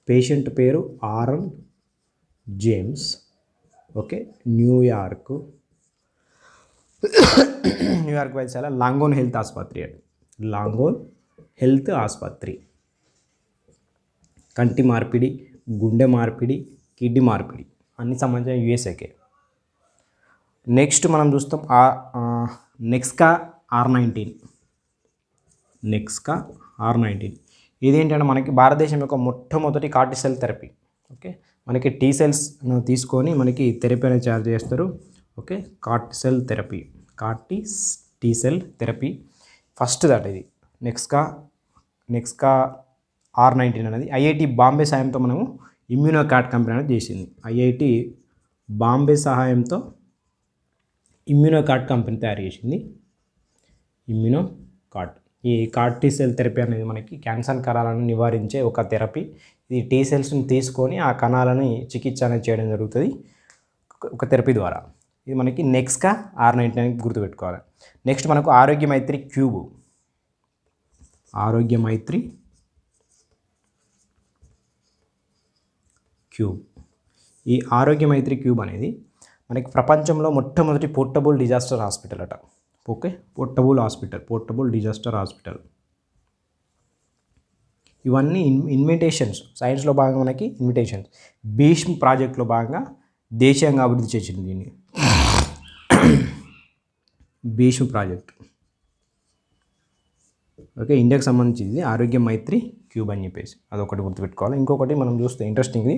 పేషెంట్ పేరు ఆరన్ జేమ్స్. ఓకే, న్యూయార్క్ వైద్యశాల లాంగోన్ హెల్త్ ఆసుపత్రి. లాంగోన్ హెల్త్ ఆసుపత్రి కంటి మార్పిడి, గుండె మార్పిడి, కిడ్నీ మార్పిడి అన్ని సంబంధించిన యూఎస్ఏకే. నెక్స్ట్ మనం చూస్తాం నెక్స్కా R19. ఇదేంటంటే మనకి భారతదేశం యొక్క మొట్టమొదటి కార్టిసెల్ థెరపీ. ఓకే, మనకి టీ సెల్స్ తీసుకొని మనకి థెరపీ అనేది చార్జ్ చేస్తారు. Okay, T cell therapy first ఇది నెక్స్కా R19 అనేది ఐఐటి బాంబే సాయంతో మనము ఇమ్యూనోకాట్ కంపెనీ అనేది చేసింది. ఐఐటి బాంబే సహాయంతో ఇమ్యూనోకాట్ కంపెనీ తయారు చేసింది. ఇమ్యూనోకాట్. ఈ టీ సెల్ థెరపీ అనేది మనకి క్యాన్సర్ కణాలను నివారించే ఒక థెరపీ. ఇది టీ సెల్స్ని తీసుకొని ఆ కణాలని చికిత్స అనేది చేయడం జరుగుతుంది ఒక థెరపీ ద్వారా. ఇది మనకి నెక్స్కా R19 అని గుర్తుపెట్టుకోవాలి. నెక్స్ట్ మనకు ఆరోగ్య మైత్రి క్యూబ్. ఈ ఆరోగ్య మైత్రి క్యూబ్ అనేది మనకి ప్రపంచంలో మొట్టమొదటి పోర్టబుల్ డిజాస్టర్ హాస్పిటల్ అట. Okay, portable disaster hospital. ఇవన్నీ ఇన్విటేషన్స్, సైన్స్లో భాగంగా మనకి ఇన్విటేషన్స్. భీష్మ్ ప్రాజెక్ట్లో భాగంగా దేశీయంగా అభివృద్ధి చేసింది దీన్ని. భీష్మ్ ప్రాజెక్ట్. ఓకే, ఇండియాకి సంబంధించింది ఆరోగ్య మైత్రి క్యూబ్ అని చెప్పేసి అదొకటి గుర్తుపెట్టుకోవాలి. ఇంకొకటి మనం చూస్తే ఇంట్రెస్టింగ్ది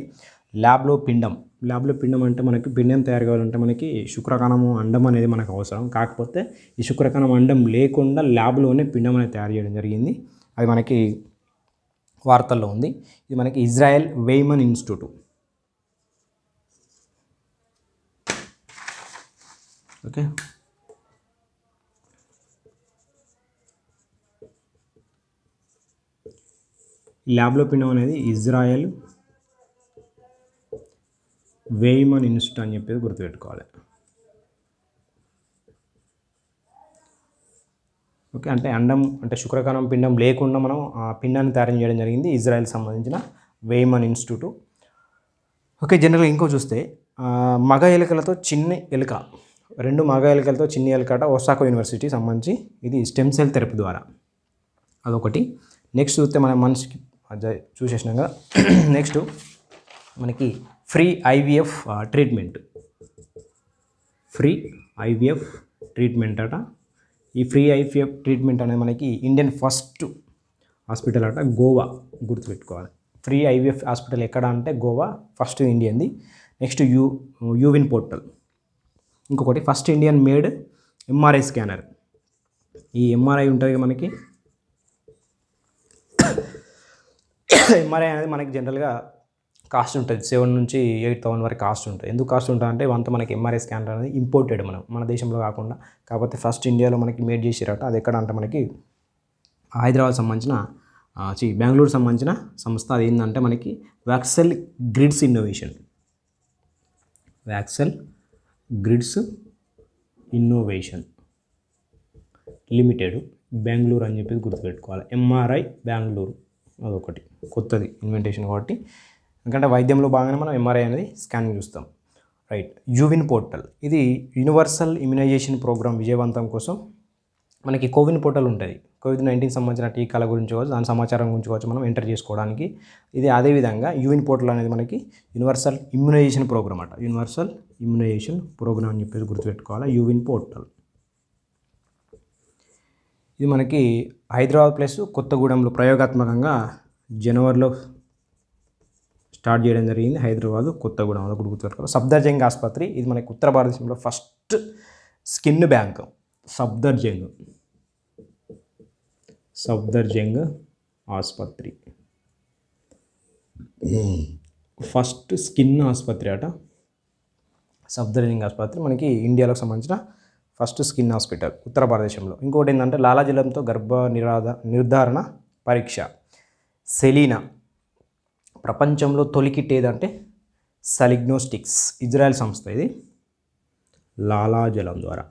ల్యాబ్లో పిండం. ల్యాబ్లో పిండం అంటే మనకి పిండం తయారు కావాలంటే మనకి శుక్రకణము అండం అనేది మనకు అవసరం. కాకపోతే ఈ శుక్రకణం అండం లేకుండా ల్యాబ్లోనే పిండం అనేది తయారు చేయడం జరిగింది. అది మనకి వార్తల్లో ఉంది. ఇది మనకి ఇజ్రాయెల్ వెయ్మన్ ఇన్స్టిట్యూట్. ఓకే, ల్యాబ్లో పిండం అనేది ఇజ్రాయెల్ వెయ్మన్ ఇన్స్టిట్యూట్ అని చెప్పేసి గుర్తుపెట్టుకోవాలి. ఓకే, అంటే అండం అంటే శుక్రకణం పిండం లేకుండా మనం ఆ పిండాన్ని తయారు చేయడం జరిగింది ఇజ్రాయెల్కి సంబంధించిన వెయ్మన్ ఇన్స్టిట్యూట్. ఓకే, జనరల్గా ఇంకో చూస్తే మగ ఎలుకలతో చిన్న ఎలుక, 2 మగ ఎలుకలతో చిన్న ఎలుకట ఒసాకా యూనివర్సిటీ సంబంధించి ఇది స్టెమ్ సెల్ థెరపీ ద్వారా, అదొకటి. నెక్స్ట్ చూస్తే మన మనిషికి చూసేసినాం కదా. నెక్స్ట్ మనకి free IVF treatment, free IVF treatment అట. ఈ ఫ్రీ ఐవీఎఫ్ ట్రీట్మెంట్ అనేది మనకి ఇండియన్ ఫస్ట్ హాస్పిటల్ అట, గోవా, గుర్తుపెట్టుకోవాలి. ఫ్రీ ఐవీఎఫ్ హాస్పిటల్ ఎక్కడ అంటే గోవా, ఫస్ట్ ఇండియన్ది. నెక్స్ట్ యూవిన్ పోర్టల్. ఇంకొకటి first Indian made MRI scanner. ఈ ఎంఆర్ఐ ఉంటుంది మనకి, ఎంఆర్ఐ అనేది మనకి జనరల్గా కాస్ట్ ఉంటుంది 7,000 నుంచి 8,000 వరకు కాస్ట్ ఉంటుంది. ఎందుకు కాస్ట్ ఉంటుంది అంటే అంతా మనకి ఎంఆర్ఐ స్కానర్ అనేది ఇంపోర్టెడ్ మన దేశంలో కాకుండా. కాకపోతే ఫస్ట్ ఇండియాలో మనకి మేడ్ చేసిరట. అది ఎక్కడ అంటే మనకి హైదరాబాద్ సంబంధించిన బెంగళూరు సంబంధించిన సంస్థ. అది ఏంటంటే మనకి Voxel Grids innovation, Voxel Grids innovation limited, Bengaluru అని చెప్పేసి గుర్తుపెట్టుకోవాలి. ఎంఆర్ఐ బెంగళూరు, అదొకటి కొత్తది ఇన్వెంటేషన్ కాబట్టి. ఎందుకంటే వైద్యంలో భాగంగా మనం ఎంఆర్ఐ అనేది స్కానింగ్ చూస్తాం. రైట్, యూవిన్ పోర్టల్ ఇది యూనివర్సల్ ఇమ్యునైజేషన్ ప్రోగ్రామ్ విజయవంతం కోసం మనకి కోవిన్ పోర్టల్ ఉంటుంది. COVID-19 సంబంధించిన టీకాల గురించి కావచ్చు, దాని సమాచారం గురించి కావచ్చు మనం ఎంటర్ చేసుకోవడానికి. ఇది అదేవిధంగా యూవిన్ పోర్టల్ అనేది మనకి యూనివర్సల్ ఇమ్యునైజేషన్ ప్రోగ్రామ్ అట, యూనివర్సల్ ఇమ్యునైజేషన్ ప్రోగ్రామ్ అని చెప్పేసి గుర్తుపెట్టుకోవాలి. యూవిన్ పోర్టల్ ఇది మనకి హైదరాబాద్ ప్లస్ కొత్తగూడెంలో ప్రయోగాత్మకంగా జనవరిలో స్టార్ట్ చేయడం జరిగింది. హైదరాబాద్ కొత్తగూడెం, అదొకటి గుర్తుపెట్టుకోవాలి. సఫ్దర్జంగ్ ఆసుపత్రి ఇది మనకి ఉత్తర భారతదేశంలో ఫస్ట్ స్కిన్ బ్యాంక్. సఫ్దర్జంగ్ ఆసుపత్రి ఫస్ట్ స్కిన్ ఆసుపత్రి అట. సఫ్దర్జంగ్ ఆసుపత్రి మనకి ఇండియాలోకి సంబంధించిన ఫస్ట్ స్కిన్ హాస్పిటల్ ఉత్తర భారతదేశంలో. ఇంకోటి ఏంటంటే లాలాజలంతో గర్భ నిర్ధారణ పరీక్ష, సెలీనా. ప్రపంచంలో తొలి కిట్ ఏదంటే సలిగ్నోస్టిక్స్, ఇజ్రాయెల్ సంస్థ. ఇది లాలాజలం ద్వారా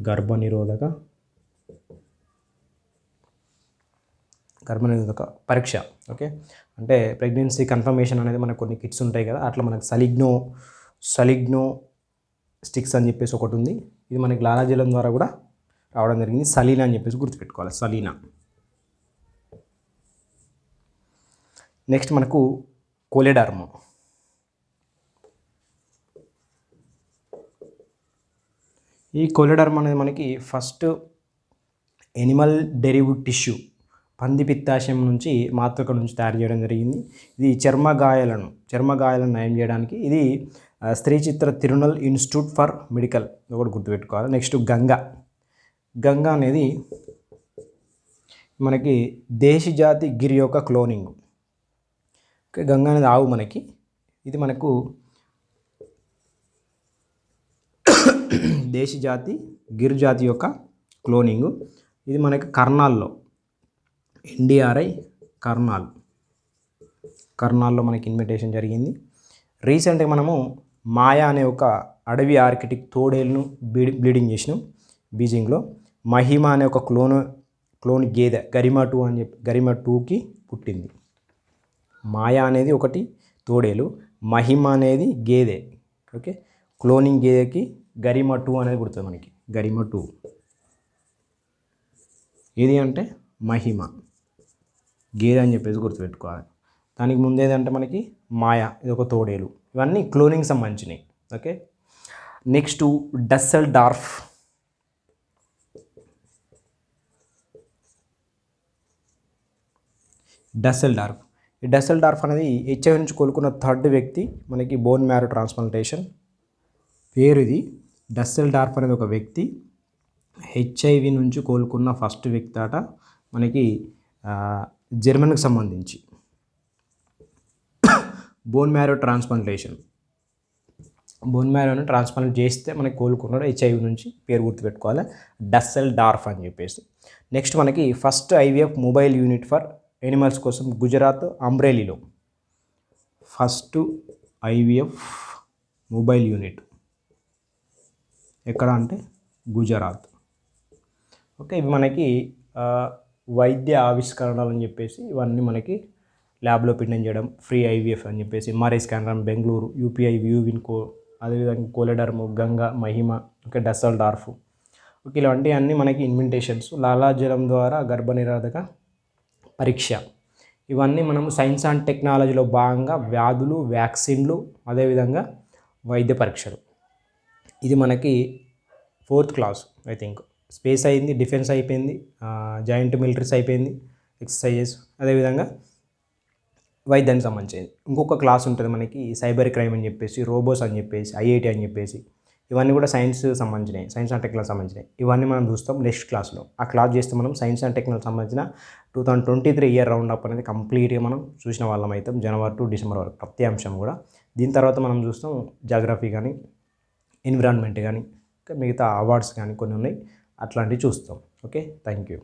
గర్భనిరోధక పరీక్ష. ఓకే, అంటే ప్రెగ్నెన్సీ కన్ఫర్మేషన్ అనేది మనకు కొన్ని కిట్స్ ఉంటాయి కదా, అట్లా మనకు సలిగ్నో స్టిక్స్ అని చెప్పేసి ఒకటి ఉంది. ఇది మనకి లాలాజలం ద్వారా కూడా రావడం జరిగింది. సలీనా అని చెప్పేసి గుర్తుపెట్టుకోవాలి, సలీనా. నెక్స్ట్ మనకు కోలెడార్మ్. ఈ కోలెడార్మ్ అనేది మనకి ఫస్ట్ ఎనిమల్ డెరివ్డ్ టిష్యూ, పంది పిత్తాశయం నుంచి మాతృక నుంచి తయారు చేయడం జరిగింది. ఇది చర్మగాయాలను నయం చేయడానికి. ఇది స్త్రీ చిత్ర తిరునల్ ఇన్స్టిట్యూట్ ఫర్ మెడికల్, ఒకటి గుర్తుపెట్టుకోవాలి. నెక్స్ట్ గంగా అనేది మనకి దేశీ జాతి గిర్ యొక్క క్లోనింగ్. ఓకే, గంగా అనేది ఆవు మనకి. ఇది మనకు దేశీ జాతి గిర్ జాతి యొక్క క్లోనింగ్. ఇది మనకి కర్నాల్లో, NDRI కర్నాల్లో మనకి ఇన్విటేషన్ జరిగింది. రీసెంట్గా మనము మాయా అనే ఒక అడవి ఆర్కిటిక్ తోడేలును బ్లీడింగ్ చేసినాం బీజింగ్లో. మహిమ అనే ఒక క్లోన్ గేదె గరిమా 2 అని చెప్పి గరిమా 2కి పుట్టింది. మాయా అనేది ఒకటి తోడేలు, మహిమ అనేది గేదె. ఓకే, క్లోనింగ్ గేదెకి గరిమా 2 అనేది పుడుతుంది మనకి. గరిమా 2 ఏది అంటే మహిమ గేదె అని చెప్పేసి గుర్తుపెట్టుకోవాలి. దానికి ముందేదంటే మనకి మాయా, ఇది ఒక తోడేలు. ఇవన్నీ క్లోనింగ్ సంబంధించినవి. Okay, next Dusseldorf. ఈ డస్సెల్డార్ఫ్ అనేది హెచ్ఐవి నుంచి కోలుకున్న థర్డ్ వ్యక్తి. మనకి బోన్ మ్యారో ట్రాన్స్ప్లాంటేషన్ పేరు ఇది. డస్సెల్డార్ఫ్ అనేది ఒక వ్యక్తి హెచ్ఐవి నుంచి కోలుకున్న ఫస్ట్ వ్యక్తి అట. మనకి జర్మనీకి సంబంధించి బోన్ మ్యారో ట్రాన్స్ప్లాంటేషన్, బోన్ మ్యారోని ట్రాన్స్ప్లాంట్ చేస్తే మనకి కోలుకున్నాడు హెచ్ఐవి నుంచి. పేరు గుర్తుపెట్టుకోవాలి, డస్సెల్డార్ఫ్ అని చెప్పేసి. నెక్స్ట్ మనకి first IVF mobile unit for animals కోసం గుజరాత్ అమ్రేలీలో ఫస్ట్ ఐవీఎఫ్ మొబైల్ యూనిట్ ఎక్కడ అంటే గుజరాత్. ఓకే, ఇవి మనకి వైద్య ఆవిష్కరణలు అని చెప్పేసి ఇవన్నీ మనకి ల్యాబ్లో పిండం చేయడం, ఫ్రీ ఐవీఎఫ్ అని చెప్పేసి, ఎంఆర్ఐ స్కానర్ బెంగళూరు, యూపీఐ వ్యూవిన్కో, అదేవిధంగా కోలెడర్ము, గంగా, మహిమ, ఓకే, డస్సెల్డార్ఫ్. ఓకే, ఇలాంటివి అన్నీ మనకి ఇన్వెంటేషన్స్. లాలాజలం ద్వారా గర్భనిరోధక పరీక్ష, ఇవన్నీ మనము సైన్స్ అండ్ టెక్నాలజీలో భాగంగా వ్యాధులు, వ్యాక్సిన్లు, అదేవిధంగా వైద్య పరీక్షలు. ఇది మనకి 4th class I think. Space అయింది, డిఫెన్స్ అయిపోయింది, జాయింట్ మిలిటరీస్ అయిపోయింది, ఎక్సర్సైజెస్, అదేవిధంగా వైద్యానికి సంబంధించింది. ఇంకొక క్లాస్ ఉంటుంది మనకి సైబర్ క్రైమ్ అని చెప్పేసి, రోబోస్ అని చెప్పేసి, ఐఐటి అని చెప్పేసి, ఇవన్నీ కూడా సైన్స్ సంబంధించినవి, సైన్స్ అండ్ టెక్నాలజీ సంబంధించినవి. ఇవన్నీ మనం చూస్తాం నెక్స్ట్ క్లాస్లో. ఆ క్లాస్ చేస్తే మనం సైన్స్ అండ్ టెక్నాలజీ సంబంధించిన 2023 ఇయర్ రౌండ్ అప్ అనేది కంప్లీట్గా మనం చూసిన వాళ్ళం అవుతాం, జనవరి టు డిసెంబర్ వరకు ప్రతి అంశం కూడా. దీని తర్వాత మనం చూస్తాం జాగ్రఫీ కానీ, ఎన్విరాన్మెంట్ కానీ, మిగతా అవార్డ్స్ కానీ కొన్ని ఉన్నాయి, అట్లాంటివి చూస్తాం. Okay, thank you.